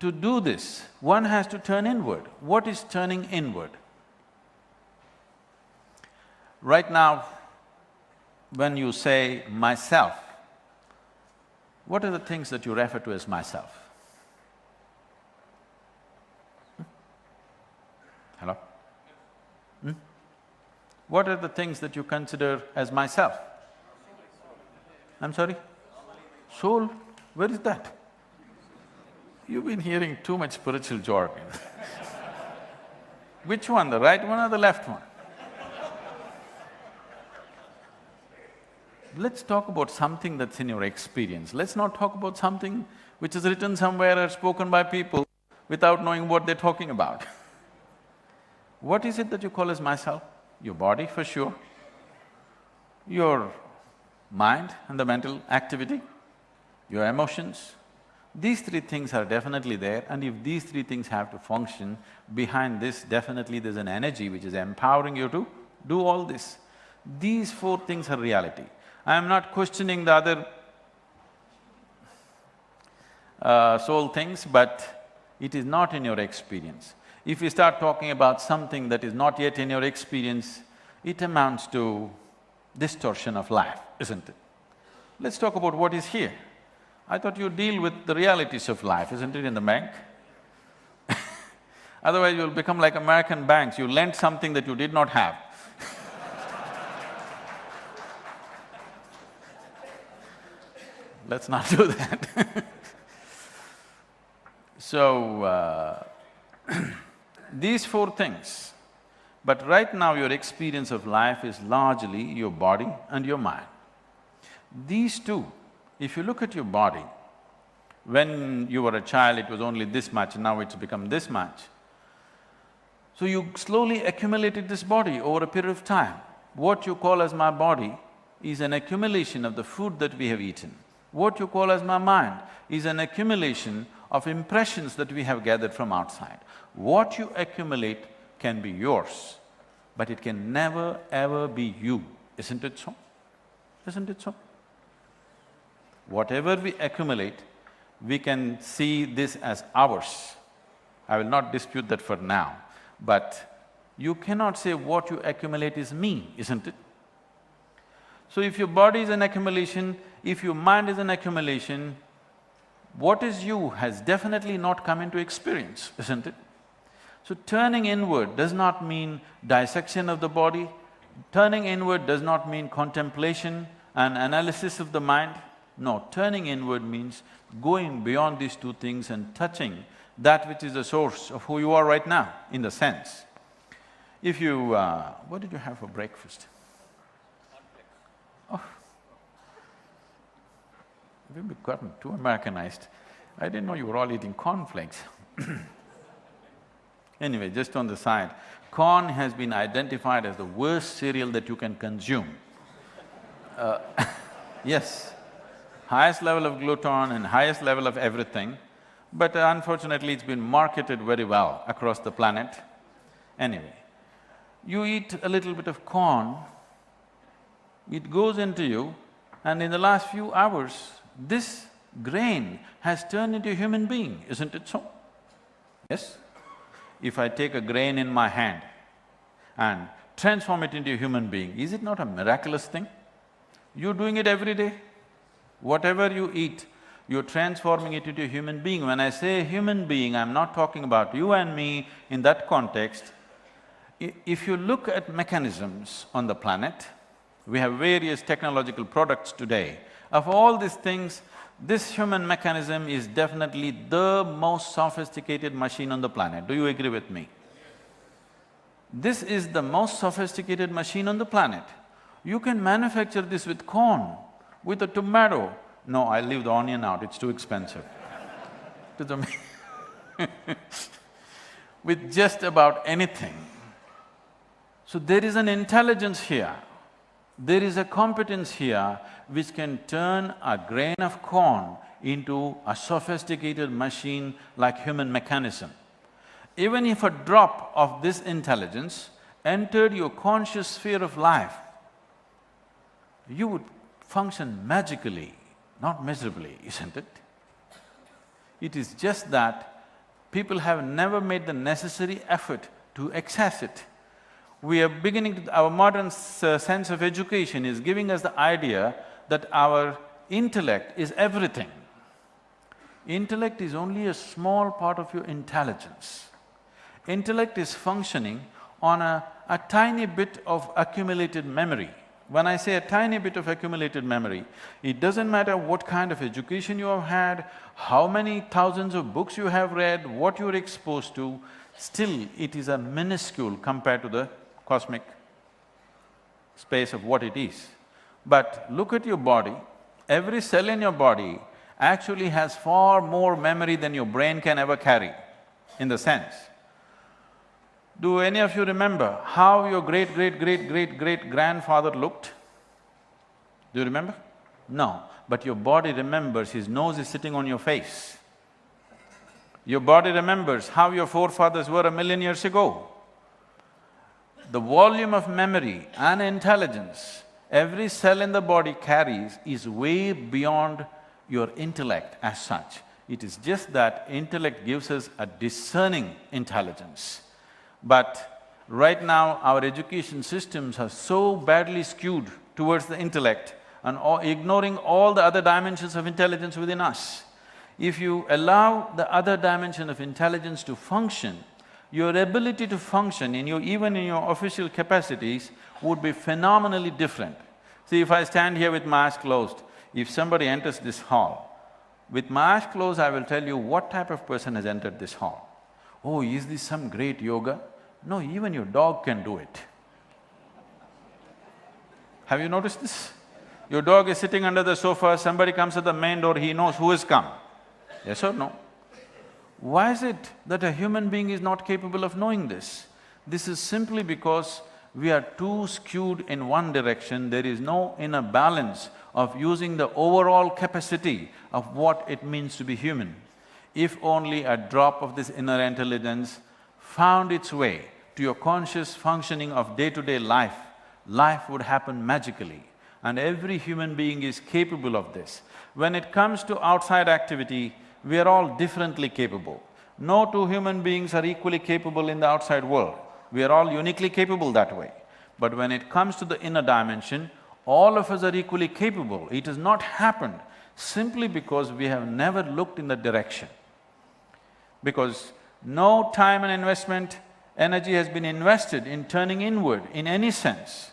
to do this, one has to turn inward. What is turning inward? Right now, when you say myself, what are the things that you refer to as myself? Hello? What are the things that you consider as myself? I'm sorry? Soul? Where is that? You've been hearing too much spiritual jargon. Which one, the right one or the left one? Let's talk about something that's in your experience. Let's not talk about something which is written somewhere or spoken by people without knowing what they're talking about. What is it that you call as myself? Your body, for sure. Your mind and the mental activity, your emotions. These three things are definitely there, and if these three things have to function, behind this definitely there's an energy which is empowering you to do all this. These four things are reality. I am not questioning the other soul things, but it is not in your experience. If you start talking about something that is not yet in your experience, it amounts to distortion of life, isn't it? Let's talk about what is here. I thought you deal with the realities of life, isn't it, in the bank? Otherwise you'll become like American banks, you lent something that you did not have. Let's not do that. So, these four things, but right now your experience of life is largely your body and your mind. These two, if you look at your body, when you were a child it was only this much, now it's become this much. So you slowly accumulated this body over a period of time. What you call as my body is an accumulation of the food that we have eaten. What you call as my mind is an accumulation of impressions that we have gathered from outside. What you accumulate can be yours, but it can never ever be you, isn't it so? Isn't it so? Whatever we accumulate, we can see this as ours. I will not dispute that for now, but you cannot say what you accumulate is me, isn't it? So if your body is an accumulation, if your mind is an accumulation, what is you has definitely not come into experience, isn't it? So turning inward does not mean dissection of the body, turning inward does not mean contemplation and analysis of the mind. No, turning inward means going beyond these two things and touching that which is the source of who you are right now, in the sense. If you… what did you have for breakfast? Oh, we've gotten too Americanized. I didn't know you were all eating cornflakes. Anyway, just on the side, corn has been identified as the worst cereal that you can consume. Yes, highest level of gluten and highest level of everything, but unfortunately it's been marketed very well across the planet. Anyway, you eat a little bit of corn, it goes into you, and in the last few hours, this grain has turned into a human being, isn't it so? Yes? If I take a grain in my hand and transform it into a human being, is it not a miraculous thing? You're doing it every day. Whatever you eat, you're transforming it into a human being. When I say human being, I'm not talking about you and me in that context. If you look at mechanisms on the planet, we have various technological products today. Of all these things, this human mechanism is definitely the most sophisticated machine on the planet. Do you agree with me? This is the most sophisticated machine on the planet. You can manufacture this with corn, with a tomato. No, I'll leave the onion out, it's too expensive. With just about anything. So there is an intelligence here. There is a competence here which can turn a grain of corn into a sophisticated machine like human mechanism. Even if a drop of this intelligence entered your conscious sphere of life, you would function magically, not miserably, isn't it? It is just that people have never made the necessary effort to access it. We are beginning to… our modern sense of education is giving us the idea that our intellect is everything. Intellect is only a small part of your intelligence. Intellect is functioning on a tiny bit of accumulated memory. When I say a tiny bit of accumulated memory, it doesn't matter what kind of education you have had, how many thousands of books you have read, what you're exposed to, still it is a minuscule compared to the cosmic space of what it is. But look at your body, every cell in your body actually has far more memory than your brain can ever carry, in the sense. Do any of you remember how your great-great-great-great-great-grandfather looked? Do you remember? No, but your body remembers his nose is sitting on your face. Your body remembers how your forefathers were 1,000,000 years ago. The volume of memory and intelligence every cell in the body carries is way beyond your intellect as such. It is just that intellect gives us a discerning intelligence. But right now, our education systems are so badly skewed towards the intellect and ignoring all the other dimensions of intelligence within us. If you allow the other dimension of intelligence to function, your ability to function in your… even in your official capacities would be phenomenally different. See, if I stand here with my eyes closed, if somebody enters this hall, with my eyes closed, I will tell you what type of person has entered this hall. Oh, is this some great yoga? No, even your dog can do it. Have you noticed this? Your dog is sitting under the sofa, somebody comes at the main door, he knows who has come. Yes or no? Why is it that a human being is not capable of knowing this? This is simply because we are too skewed in one direction, there is no inner balance of using the overall capacity of what it means to be human. If only a drop of this inner intelligence found its way to your conscious functioning of day-to-day life, life would happen magically. And every human being is capable of this. When it comes to outside activity, we are all differently capable. No two human beings are equally capable in the outside world. We are all uniquely capable that way. But when it comes to the inner dimension, all of us are equally capable. It has not happened simply because we have never looked in that direction. Because no time and investment, energy has been invested in turning inward in any sense.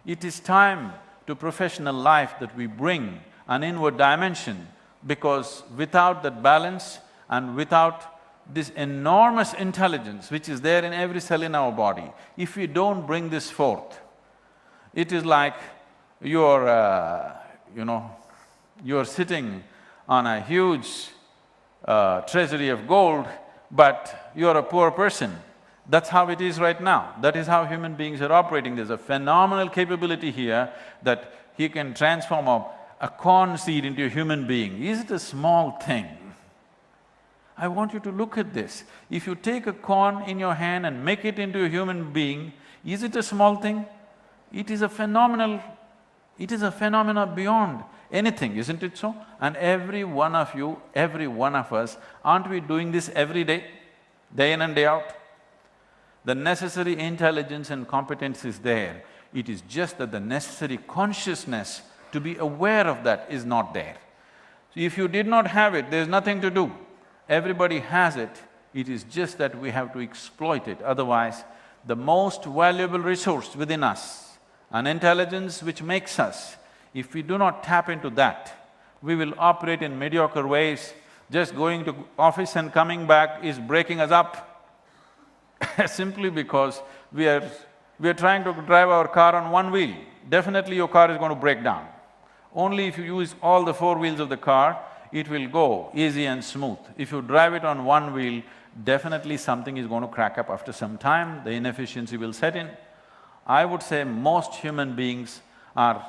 It is time to professional life that we bring an inward dimension, because without that balance and without this enormous intelligence which is there in every cell in our body, if we don't bring this forth, it is like you're sitting on a huge treasury of gold, but you're a poor person. That's how it is right now. That is how human beings are operating. There's a phenomenal capability here that he can transform a corn seed into a human being. Is it a small thing? I want you to look at this. If you take a corn in your hand and make it into a human being, is it a small thing? It is a phenomenal… it is a phenomena beyond anything, isn't it so? And every one of you, every one of us, aren't we doing this every day, day in and day out? The necessary intelligence and competence is there. It is just that the necessary consciousness to be aware of that is not there. So if you did not have it, there's nothing to do. Everybody has it, it is just that we have to exploit it. Otherwise, the most valuable resource within us, an intelligence which makes us, if we do not tap into that, we will operate in mediocre ways. Just going to office and coming back is breaking us up simply because we are trying to drive our car on one wheel. Definitely your car is going to break down. Only if you use all the four wheels of the car, it will go easy and smooth. If you drive it on one wheel, definitely something is going to crack up after some time, the inefficiency will set in. I would say most human beings are…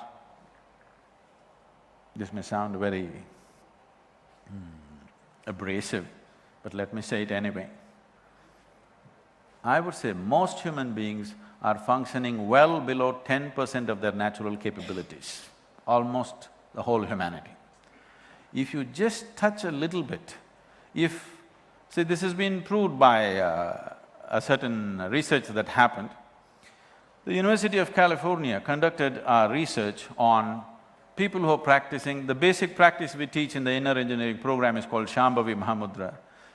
This may sound very abrasive, but let me say it anyway. I would say most human beings are functioning well below 10% of their natural capabilities, almost the whole humanity. If you just touch a little bit, see, this has been proved by a certain research that happened. The University of California conducted a research on people who are practicing… The basic practice we teach in the inner engineering program is called Shambhavi Mahamudra.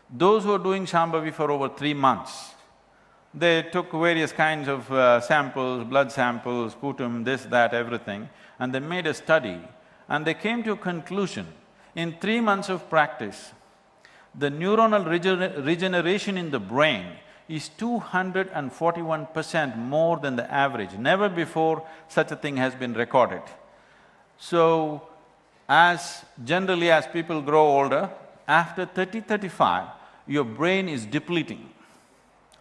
Those who are doing Shambhavi for over 3 months, they took various kinds of samples, blood samples, sputum, this, that, everything, and they made a study, and they came to a conclusion. In 3 months of practice, the neuronal regeneration in the brain is 241% more than the average. Never before such a thing has been recorded. So, generally as people grow older, after 30-35, your brain is depleting.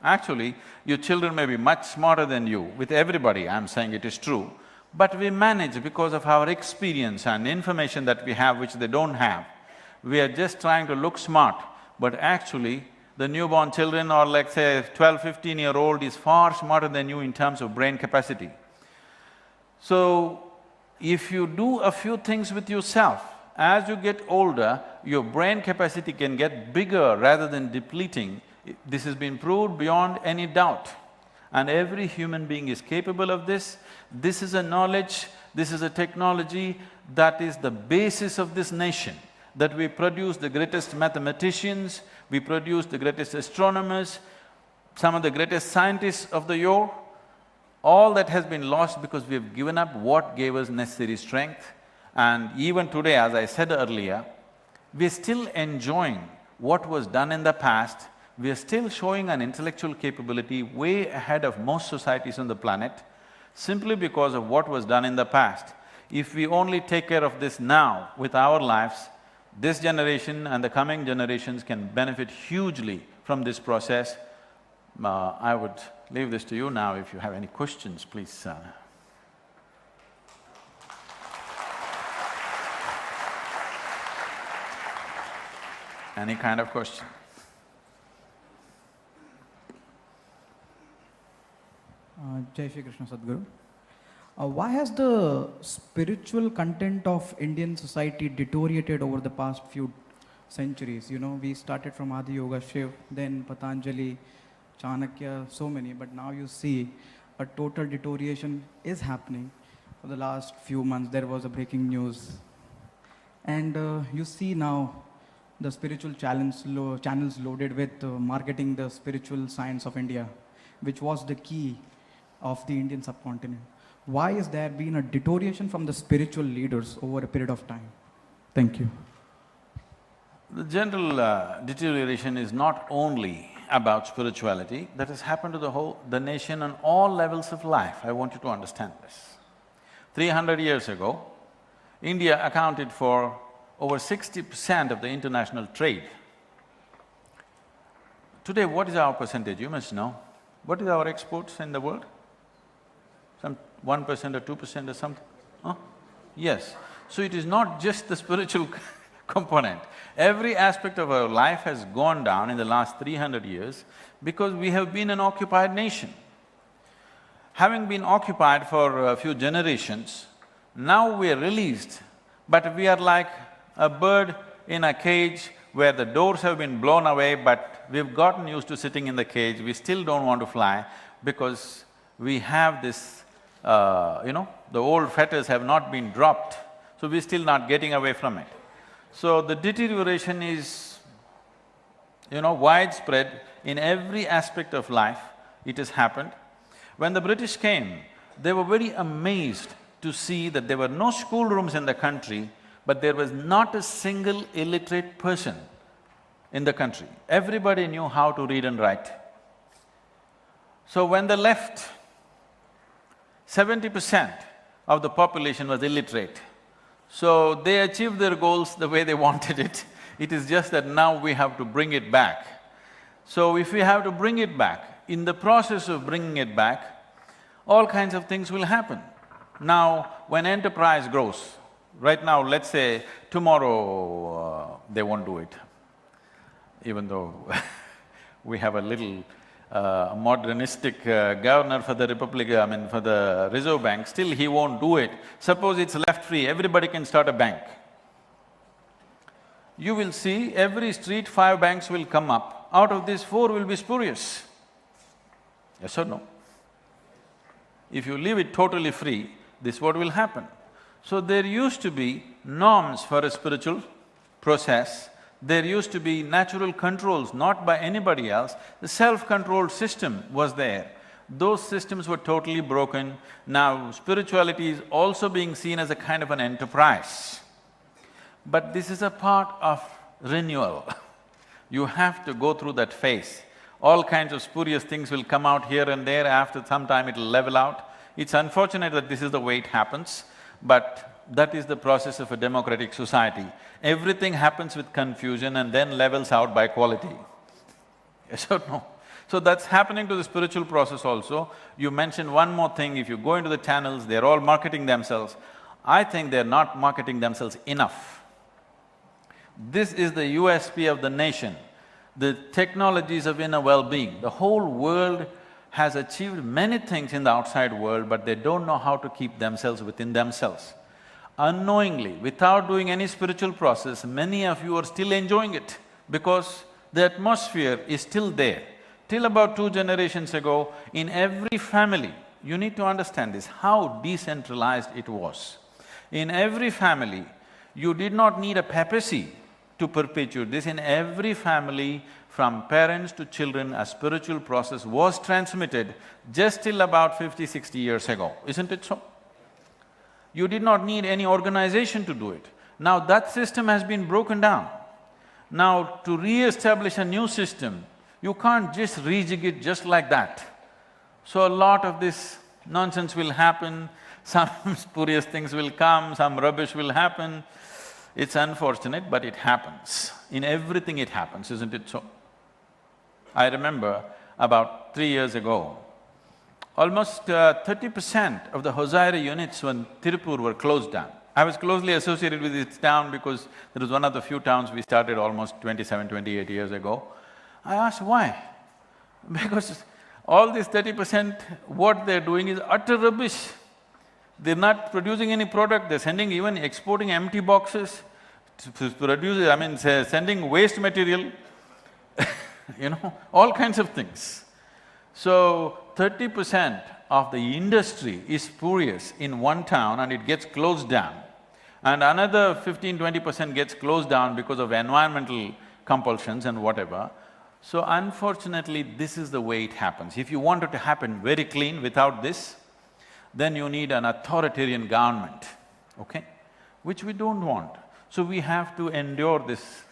Actually, your children may be much smarter than you, with everybody I'm saying it is true, but we manage because of our experience and information that we have which they don't have. We are just trying to look smart, but actually the newborn children or like say 12-15-year-old is far smarter than you in terms of brain capacity. So, if you do a few things with yourself, as you get older, your brain capacity can get bigger rather than depleting. This has been proved beyond any doubt. And every human being is capable of this. This is a knowledge, this is a technology that is the basis of this nation. That we produce the greatest mathematicians, we produce the greatest astronomers, some of the greatest scientists of the yore. All that has been lost because we have given up what gave us necessary strength. And even today, as I said earlier, we're still enjoying what was done in the past. We are still showing an intellectual capability way ahead of most societies on the planet, simply because of what was done in the past. If we only take care of this now with our lives, this generation and the coming generations can benefit hugely from this process. I would leave this to you now. If you have any questions, please. Any kind of question? Jai Shri Krishna Sadhguru. Why has the spiritual content of Indian society deteriorated over the past few centuries? You know, we started from Adi Yoga, Shiv, then Patanjali, Chanakya, so many, but now you see a total deterioration is happening. For the last few months, there was a breaking news. And you see now the spiritual channels loaded with marketing the spiritual science of India, which was the key of the Indian subcontinent. Why has there been a deterioration from the spiritual leaders over a period of time? Thank you. The general deterioration is not only about spirituality, that has happened to the nation on all levels of life. I want you to understand this. 300 years ago, India accounted for over 60% of the international trade. Today, what is our percentage? You must know. What is our exports in the world? Some 1% or 2% or something? Huh? Yes. So it is not just the spiritual component. Every aspect of our life has gone down in the last 300 years because we have been an occupied nation. Having been occupied for a few generations, now we are released, but we are like a bird in a cage where the doors have been blown away, but we've gotten used to sitting in the cage. We still don't want to fly because we have this… the old fetters have not been dropped, so we're still not getting away from it. So the deterioration is, widespread in every aspect of life. It has happened. When the British came, they were very amazed to see that there were no schoolrooms in the country, but there was not a single illiterate person in the country. Everybody knew how to read and write. So when they left, 70% of the population was illiterate. So they achieved their goals the way they wanted it. It is just that now we have to bring it back. So if we have to bring it back, in the process of bringing it back, all kinds of things will happen. Now, when enterprise grows, right now, let's say tomorrow they won't do it, even though we have a little modernistic governor for the Republic, for the Reserve Bank, still he won't do it. Suppose it's left free, everybody can start a bank. You will see every street 5 banks will come up, out of these 4 will be spurious. Yes or no? If you leave it totally free, this is what will happen. So there used to be norms for a spiritual process, there used to be natural controls, not by anybody else, the self-controlled system was there. Those systems were totally broken. Now spirituality is also being seen as a kind of an enterprise. But this is a part of renewal. You have to go through that phase. All kinds of spurious things will come out here and there, after some time it'll level out. It's unfortunate that this is the way it happens, but that is the process of a democratic society. Everything happens with confusion and then levels out by quality. Yes or no? So that's happening to the spiritual process also. You mentioned one more thing, if you go into the channels, they're all marketing themselves. I think they're not marketing themselves enough. This is the USP of the nation, the technologies of inner well-being. The whole world has achieved many things in the outside world, but they don't know how to keep themselves within themselves. Unknowingly, without doing any spiritual process, many of you are still enjoying it because the atmosphere is still there. Till about 2 generations ago, in every family, you need to understand this, how decentralized it was. In every family, you did not need a papacy to perpetuate this. In every family, from parents to children, a spiritual process was transmitted just till about 50, 60 years ago, isn't it so? You did not need any organization to do it. Now that system has been broken down. Now to re-establish a new system, you can't just rejig it just like that. So a lot of this nonsense will happen, some spurious things will come, some rubbish will happen. It's unfortunate, but it happens. In everything it happens, isn't it so? I remember about 3 years ago, almost 30% of the Hosaira units in Tirupur were closed down. I was closely associated with this town because it was one of the few towns we started almost 27, 28 years ago. I asked why? Because all this 30%, what they're doing is utter rubbish. They're not producing any product, they're sending, even exporting empty boxes, sending waste material, all kinds of things. So 30% of the industry is spurious in one town and it gets closed down. And another 15–20% gets closed down because of environmental compulsions and whatever. So unfortunately, this is the way it happens. If you want it to happen very clean without this, then you need an authoritarian government, okay? Which we don't want. So we have to endure this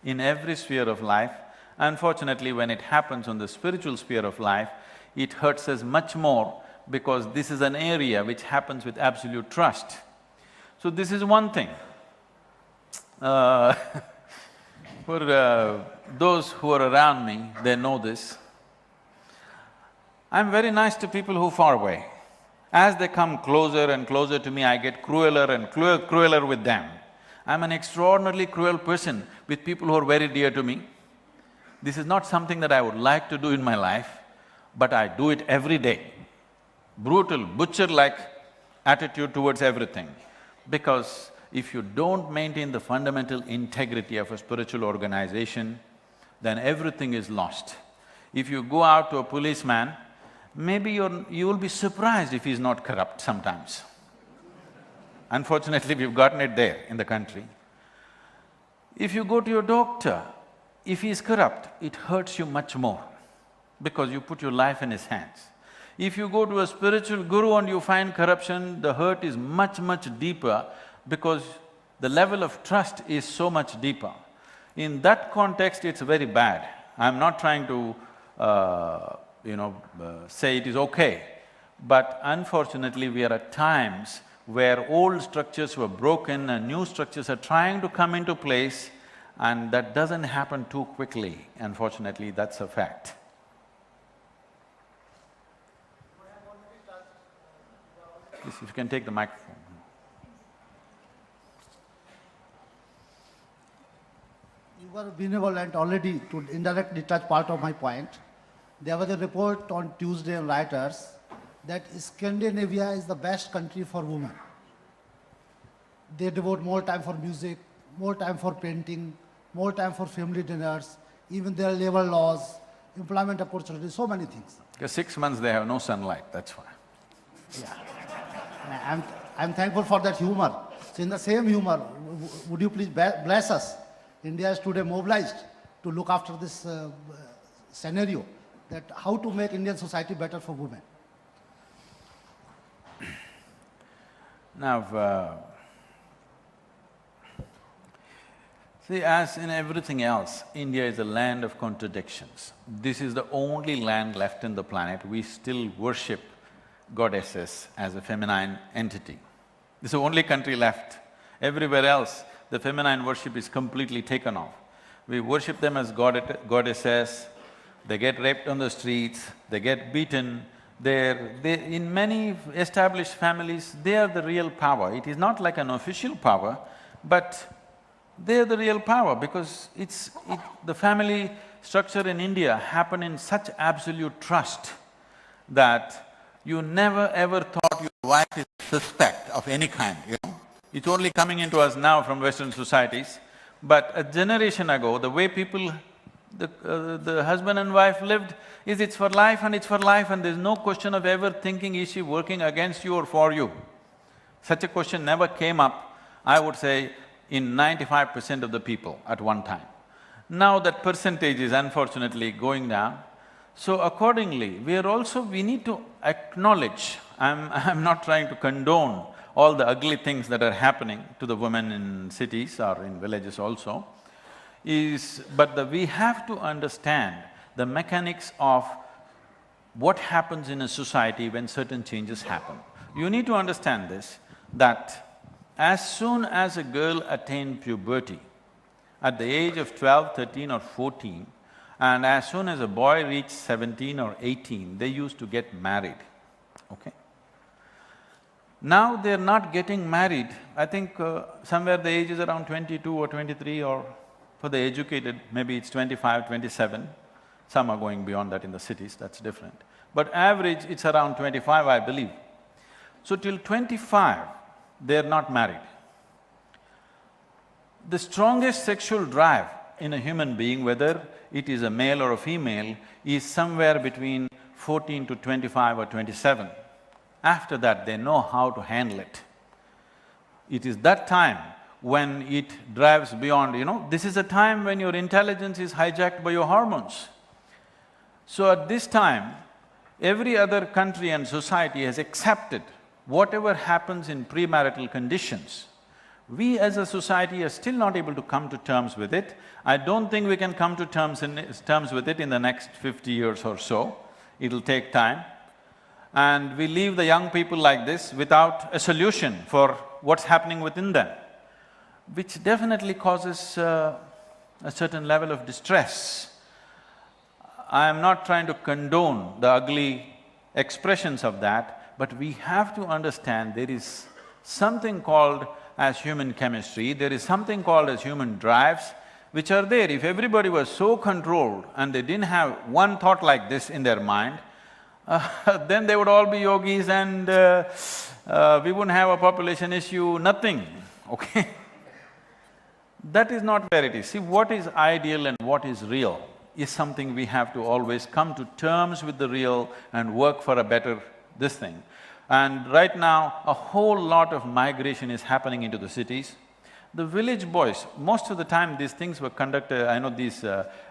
in every sphere of life. Unfortunately, when it happens on the spiritual sphere of life, it hurts us much more because this is an area which happens with absolute trust. So this is one thing. For those who are around me, they know this. I'm very nice to people who are far away. As they come closer and closer to me, I get crueler and crueler with them. I'm an extraordinarily cruel person with people who are very dear to me. This is not something that I would like to do in my life, but I do it every day. Brutal, butcher-like attitude towards everything. Because if you don't maintain the fundamental integrity of a spiritual organization, then everything is lost. If you go out to a policeman, maybe you will be surprised if he's not corrupt sometimes. Unfortunately, we've gotten it there in the country. If you go to your doctor, if he's corrupt, it hurts you much more because you put your life in his hands. If you go to a spiritual guru and you find corruption, the hurt is much, much deeper because the level of trust is so much deeper. In that context, it's very bad. I'm not trying to say it is okay, but unfortunately we are at times where old structures were broken and new structures are trying to come into place, and that doesn't happen too quickly. Unfortunately, that's a fact. Please, if you can take the microphone. You were benevolent already to indirectly touch part of my point. There was a report on Tuesday in Reuters that Scandinavia is the best country for women. They devote more time for music, more time for painting, more time for family dinners, even their labor laws, employment opportunities, so many things. Because 6 months they have no sunlight, that's why. Yeah. I'm thankful for that humor. So in the same humor, would you please bless us? India is today mobilized to look after this scenario, that how to make Indian society better for women. Now, see, as in everything else, India is a land of contradictions. This is the only land left in the planet. We still worship goddesses as a feminine entity. This is the only country left. Everywhere else, the feminine worship is completely taken off. We worship them as goddesses, they get raped on the streets, they get beaten. In many established families, they are the real power. It is not like an official power, but they're the real power because the family structure in India happened in such absolute trust that you never ever thought your wife is suspect of any kind, you know. It's only coming into us now from Western societies, but a generation ago, the way people, the husband and wife lived is it's for life and it's for life and there's no question of ever thinking, is she working against you or for you? Such a question never came up, I would say, in 95% of the people at one time. Now that percentage is unfortunately going down. So accordingly, we need to acknowledge, I'm not trying to condone all the ugly things that are happening to the women in cities or in villages also, but we have to understand the mechanics of what happens in a society when certain changes happen. You need to understand this, that as soon as a girl attained puberty, at the age of 12, 13 or 14, and as soon as a boy reached 17 or 18, they used to get married, okay? Now they're not getting married, I think somewhere the age is around 22 or 23, or for the educated, maybe it's 25, 27. Some are going beyond that in the cities, that's different. But average, it's around 25, I believe. So till 25, they're not married. The strongest sexual drive in a human being, whether it is a male or a female, is somewhere between 14 to 25 or 27. After that, they know how to handle it. It is that time when it drives beyond, you know, this is a time when your intelligence is hijacked by your hormones. So at this time, every other country and society has accepted whatever happens in premarital conditions. We as a society are still not able to come to terms with it. I don't think we can come to terms with it in the next 50 years or so. It'll take time. And we leave the young people like this without a solution for what's happening within them, which definitely causes a certain level of distress. I am not trying to condone the ugly expressions of that, but we have to understand there is something called as human chemistry, there is something called as human drives, which are there. If everybody was so controlled and they didn't have one thought like this in their mind, then they would all be yogis and we wouldn't have a population issue, nothing, okay? That is not where it is. See, what is ideal and what is real is something we have to always come to terms with the real and work for a better this thing. And right now, a whole lot of migration is happening into the cities. The village boys, most of the time these things were conducted, I know these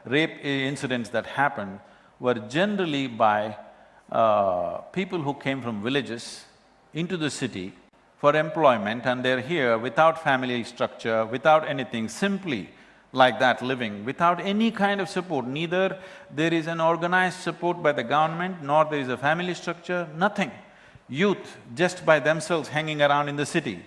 rape incidents that happened were generally by people who came from villages into the city for employment, and they're here without family structure, without anything, simply like that living, without any kind of support. Neither there is an organized support by the government, nor there is a family structure, nothing. Youth just by themselves hanging around in the city.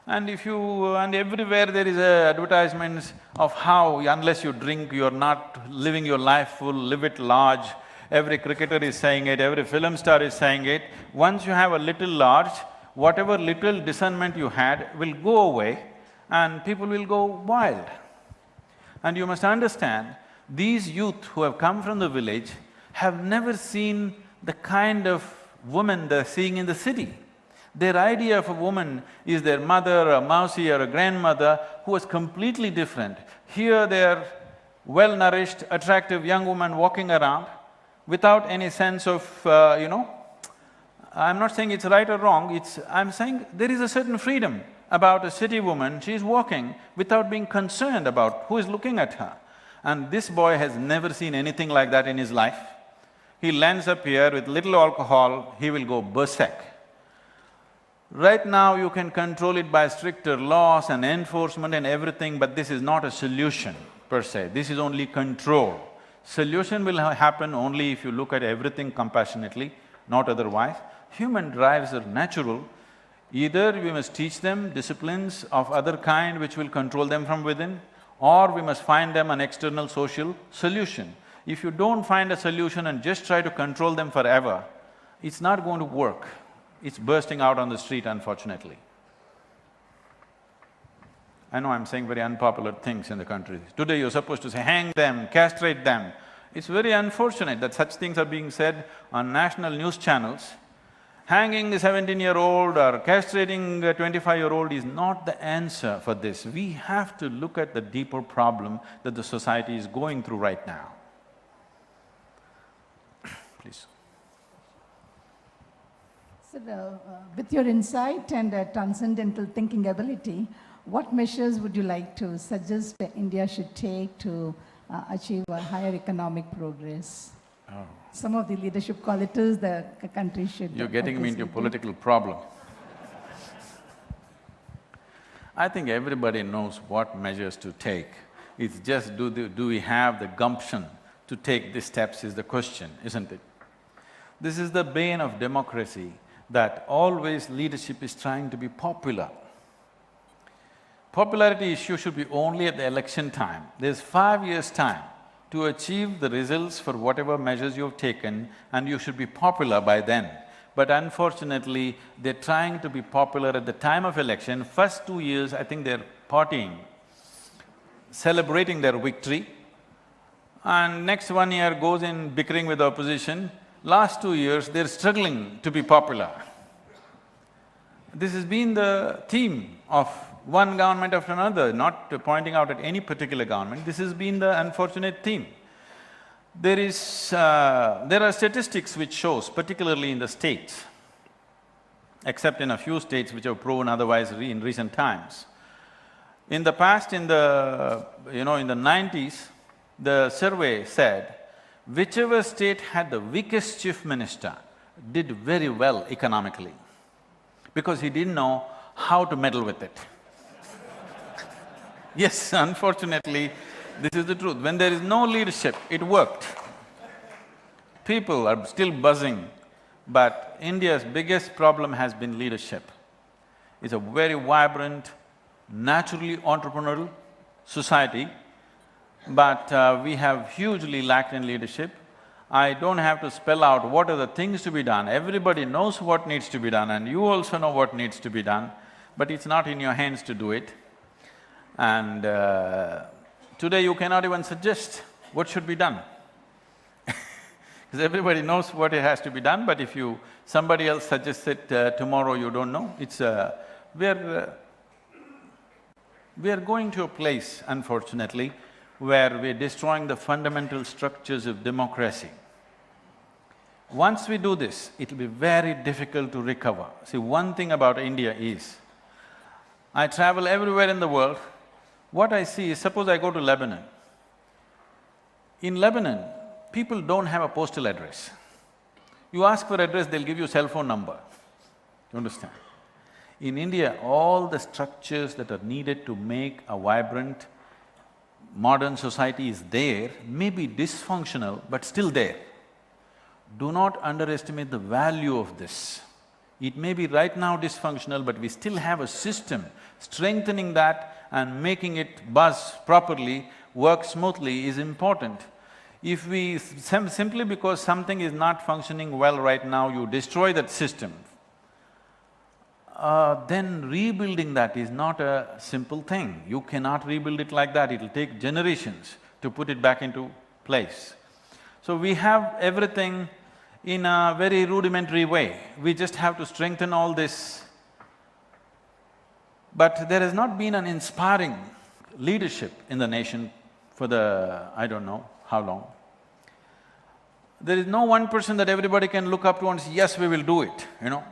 And everywhere there is advertisements of how unless you drink, you're not living your life full, live it large, every cricketer is saying it, every film star is saying it. Once you have a little large, whatever little discernment you had will go away and people will go wild. And you must understand, these youth who have come from the village have never seen the kind of woman they're seeing in the city. Their idea of a woman is their mother, a mausi or a grandmother who was completely different. Here they're well-nourished, attractive young woman walking around without any sense of, I'm not saying it's right or wrong, I'm saying there is a certain freedom about a city woman. She's walking without being concerned about who is looking at her. And this boy has never seen anything like that in his life. He lands up here with little alcohol, he will go berserk. Right now you can control it by stricter laws and enforcement and everything, but this is not a solution per se, this is only control. Solution will happen only if you look at everything compassionately, not otherwise. Human drives are natural. Either we must teach them disciplines of other kind which will control them from within, or we must find them an external social solution. If you don't find a solution and just try to control them forever, it's not going to work. It's bursting out on the street, unfortunately. I know I'm saying very unpopular things in the country. Today you're supposed to say, hang them, castrate them. It's very unfortunate that such things are being said on national news channels. Hanging a 17-year-old or castrating a 25-year-old is not the answer for this. We have to look at the deeper problem that the society is going through right now. Please. So, with your insight and transcendental thinking ability, what measures would you like to suggest that India should take to achieve a higher economic progress? Oh. Some of the leadership qualities the country should… You're getting me into a political problem. I think everybody knows what measures to take. It's just do we have the gumption to take these steps is the question, isn't it? This is the bane of democracy, that always leadership is trying to be popular. Popularity issue should be only at the election time. There's 5 years' time to achieve the results for whatever measures you've taken, and you should be popular by then. But unfortunately, they're trying to be popular at the time of election. First 2 years, I think they're partying, celebrating their victory, and next 1 year goes in bickering with the opposition. Last 2 years, they're struggling to be popular. This has been the theme of one government after another, not pointing out at any particular government, this has been the unfortunate theme. There are statistics which shows, particularly in the states, except in a few states which have proven otherwise in recent times. In the past, in the 90s, the survey said, whichever state had the weakest chief minister did very well economically, because he didn't know how to meddle with it. Yes, unfortunately, this is the truth. When there is no leadership, it worked. People are still buzzing, but India's biggest problem has been leadership. It's a very vibrant, naturally entrepreneurial society, but we have hugely lacked in leadership. I don't have to spell out what are the things to be done. Everybody knows what needs to be done, and you also know what needs to be done, but it's not in your hands to do it. And today you cannot even suggest what should be done. Because everybody knows what it has to be done, but if somebody else suggests it tomorrow, you don't know. We are going to a place, unfortunately, where we're destroying the fundamental structures of democracy. Once we do this, it'll be very difficult to recover. See, one thing about India is, I travel everywhere in the world. What I see is, suppose I go to Lebanon. In Lebanon, people don't have a postal address. You ask for address, they'll give you a cell phone number. You understand? In India, all the structures that are needed to make a vibrant, modern society is there, may be dysfunctional, but still there. Do not underestimate the value of this. It may be right now dysfunctional, but we still have a system. Strengthening that and making it buzz properly, work smoothly is important. If we simply because something is not functioning well right now, you destroy that system, then rebuilding that is not a simple thing. You cannot rebuild it like that, it'll take generations to put it back into place. So we have everything in a very rudimentary way, we just have to strengthen all this. But there has not been an inspiring leadership in the nation for I don't know how long. There is no one person that everybody can look up to and say, yes, we will do it, you know.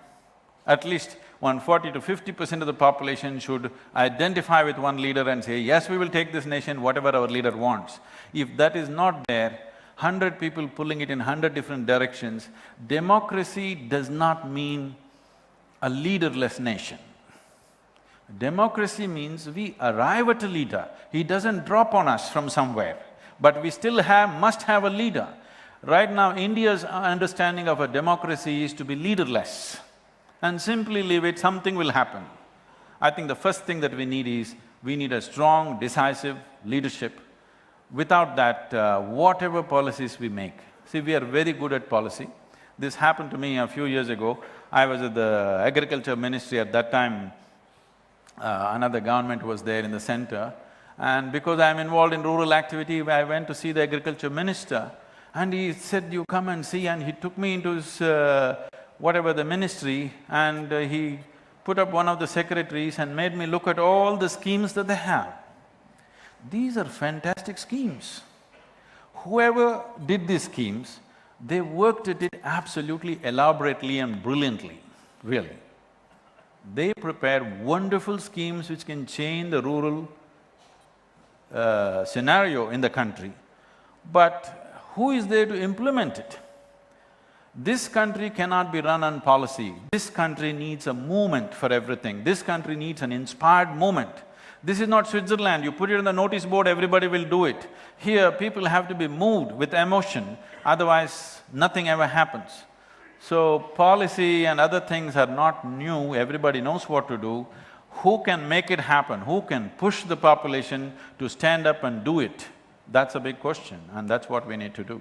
At least 40 to 50% of the population should identify with one leader and say, yes, we will take this nation, whatever our leader wants. If that is not there, 100 people pulling it in 100 different directions, democracy does not mean a leaderless nation. Democracy means we arrive at a leader, he doesn't drop on us from somewhere, but we still must have a leader. Right now, India's understanding of a democracy is to be leaderless and simply leave it, something will happen. I think the first thing that we need a strong, decisive leadership. Without that, whatever policies we make… See, we are very good at policy. This happened to me a few years ago. I was at the Agriculture Ministry at that time. Another government was there in the center, and because I'm involved in rural activity, I went to see the Agriculture Minister, and he said, you come and see, and he took me into his whatever the ministry, and he put up one of the secretaries and made me look at all the schemes that they have. These are fantastic schemes. Whoever did these schemes, they worked at it absolutely elaborately and brilliantly, really. They prepare wonderful schemes which can change the rural scenario in the country, but who is there to implement it? This country cannot be run on policy. This country needs a movement for everything. This country needs an inspired movement. This is not Switzerland, you put it on the notice board, everybody will do it. Here, people have to be moved with emotion, otherwise nothing ever happens. So, policy and other things are not new, everybody knows what to do. Who can make it happen? Who can push the population to stand up and do it? That's a big question, and that's what we need to do.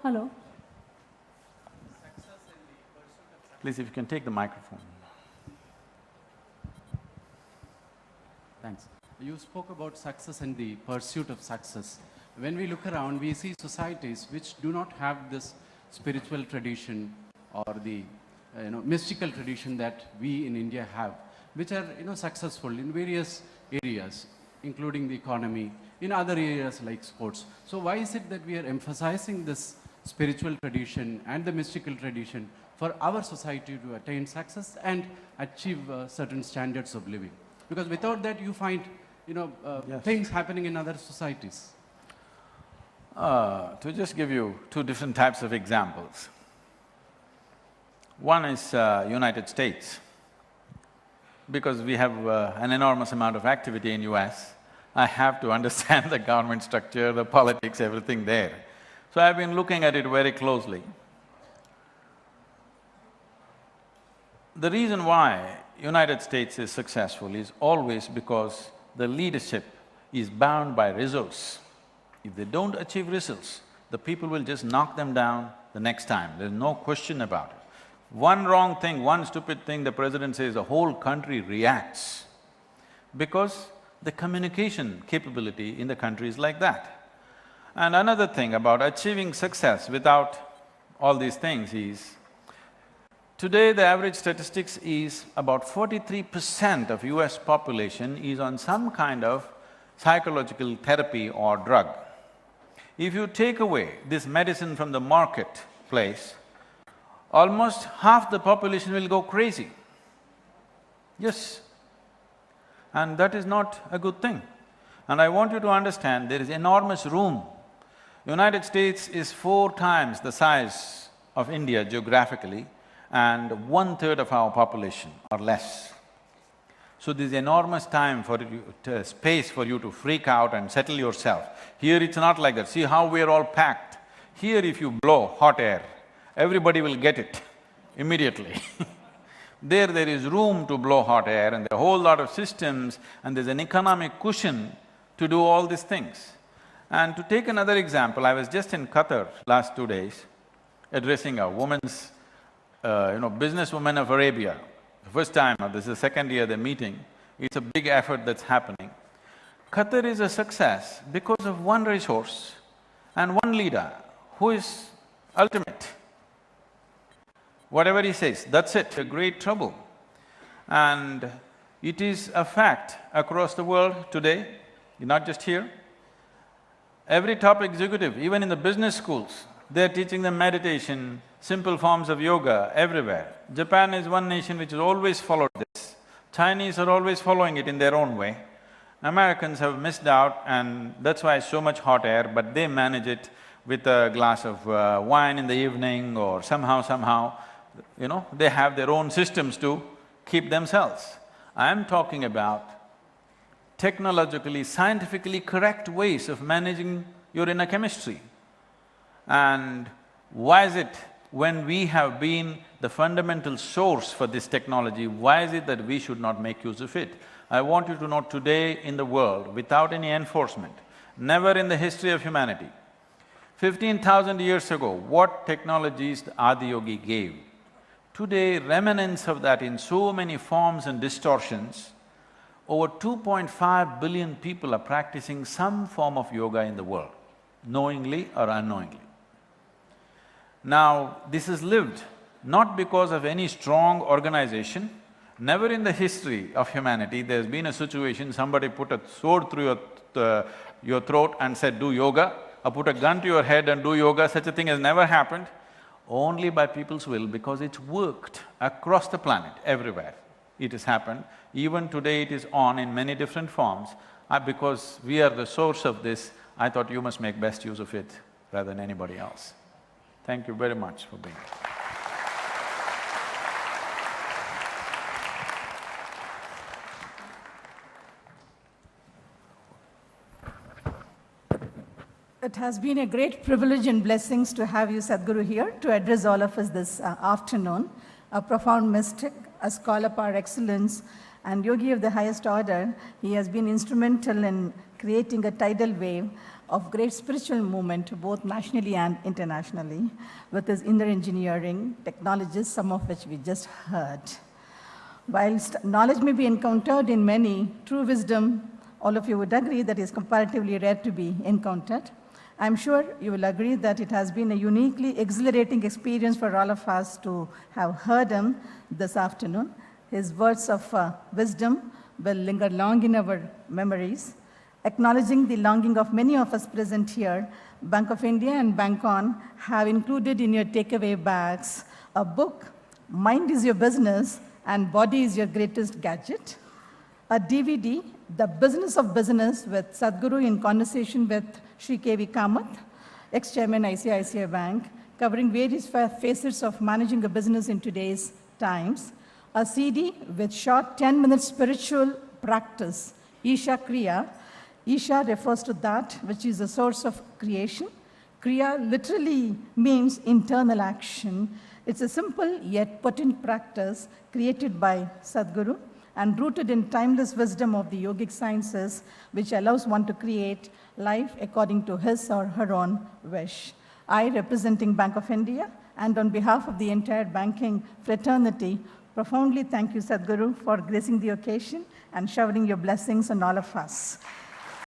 Hello. Please, if you can take the microphone. Thanks. You spoke about success and the pursuit of success. When we look around, we see societies which do not have this spiritual tradition or the mystical tradition that we in India have, which are successful in various areas, including the economy, in other areas like sports. So why is it that we are emphasizing this spiritual tradition and the mystical tradition for our society to attain success and achieve certain standards of living? Because without that, you find, Yes. things happening in other societies. To just give you two different types of examples. One is United States. Because we have an enormous amount of activity in US, I have to understand the government structure, the politics, everything there. So I've been looking at it very closely. The reason why United States is successful is always because the leadership is bound by results. If they don't achieve results, the people will just knock them down the next time, there's no question about it. One wrong thing, one stupid thing the president says, the whole country reacts because the communication capability in the country is like that. And another thing about achieving success without all these things is, today the average statistics is about 43% of US population is on some kind of psychological therapy or drug. If you take away this medicine from the marketplace, almost half the population will go crazy. Yes. And that is not a good thing. And I want you to understand, there is enormous room. United States is 4 times the size of India geographically, and 1/3 of our population or less. So there's enormous time for you, space for you to freak out and settle yourself. Here it's not like that, see how we're all packed. Here if you blow hot air, everybody will get it immediately. There is room to blow hot air and a whole lot of systems, and there's an economic cushion to do all these things. And to take another example, I was just in Qatar last 2 days addressing a women's, businesswomen of Arabia. The first time, or this is the second year they're meeting, it's a big effort that's happening. Qatar is a success because of one resource and one leader who is ultimate. Whatever he says, that's it, a great trouble. And it is a fact across the world today, not just here. Every top executive, even in the business schools, they're teaching them meditation, simple forms of yoga everywhere. Japan is one nation which has always followed this. Chinese are always following it in their own way. Americans have missed out and that's why so much hot air, but they manage it with a glass of wine in the evening or somehow, they have their own systems to keep themselves. I am talking about technologically, scientifically correct ways of managing your inner chemistry. And why is it when we have been the fundamental source for this technology, why is it that we should not make use of it? I want you to know today in the world, without any enforcement, never in the history of humanity, 15,000 years ago, what technologies the Adiyogi gave. Today, remnants of that in so many forms and distortions, over 2.5 billion people are practicing some form of yoga in the world, knowingly or unknowingly. Now, this is lived not because of any strong organization. Never in the history of humanity there's been a situation somebody put a sword through your throat and said, do yoga, or put a gun to your head and do yoga. Such a thing has never happened. Only by people's will, because it's worked across the planet, everywhere. It has happened. Even today it is on in many different forms. Because we are the source of this, I thought you must make best use of it rather than anybody else. Thank you very much for being here. It has been a great privilege and blessings to have you, Sadhguru, here to address all of us this afternoon. A profound mystic, a scholar par excellence, and yogi of the highest order. He has been instrumental in creating a tidal wave of great spiritual movement, both nationally and internationally, with his inner engineering technologies, some of which we just heard. Whilst knowledge may be encountered in many, true wisdom, all of you would agree that is comparatively rare to be encountered. I'm sure you will agree that it has been a uniquely exhilarating experience for all of us to have heard him this afternoon. His words of wisdom will linger long in our memories. Acknowledging the longing of many of us present here, Bank of India and BANCON have included in your takeaway bags a book, Mind is Your Business and Body is Your Greatest Gadget, a DVD, The Business of Business with Sadhguru in conversation with Sri K.V. Kamath, ex-chairman ICICI Bank, covering various facets of managing a business in today's times, a CD with short 10-minute spiritual practice, Isha Kriya. Isha refers to that which is the source of creation. Kriya literally means internal action. It's a simple yet potent practice created by Sadhguru and rooted in timeless wisdom of the yogic sciences, which allows one to create life according to his or her own wish. I, representing Bank of India, and on behalf of the entire banking fraternity, profoundly thank you, Sadhguru, for gracing the occasion and showering your blessings on all of us.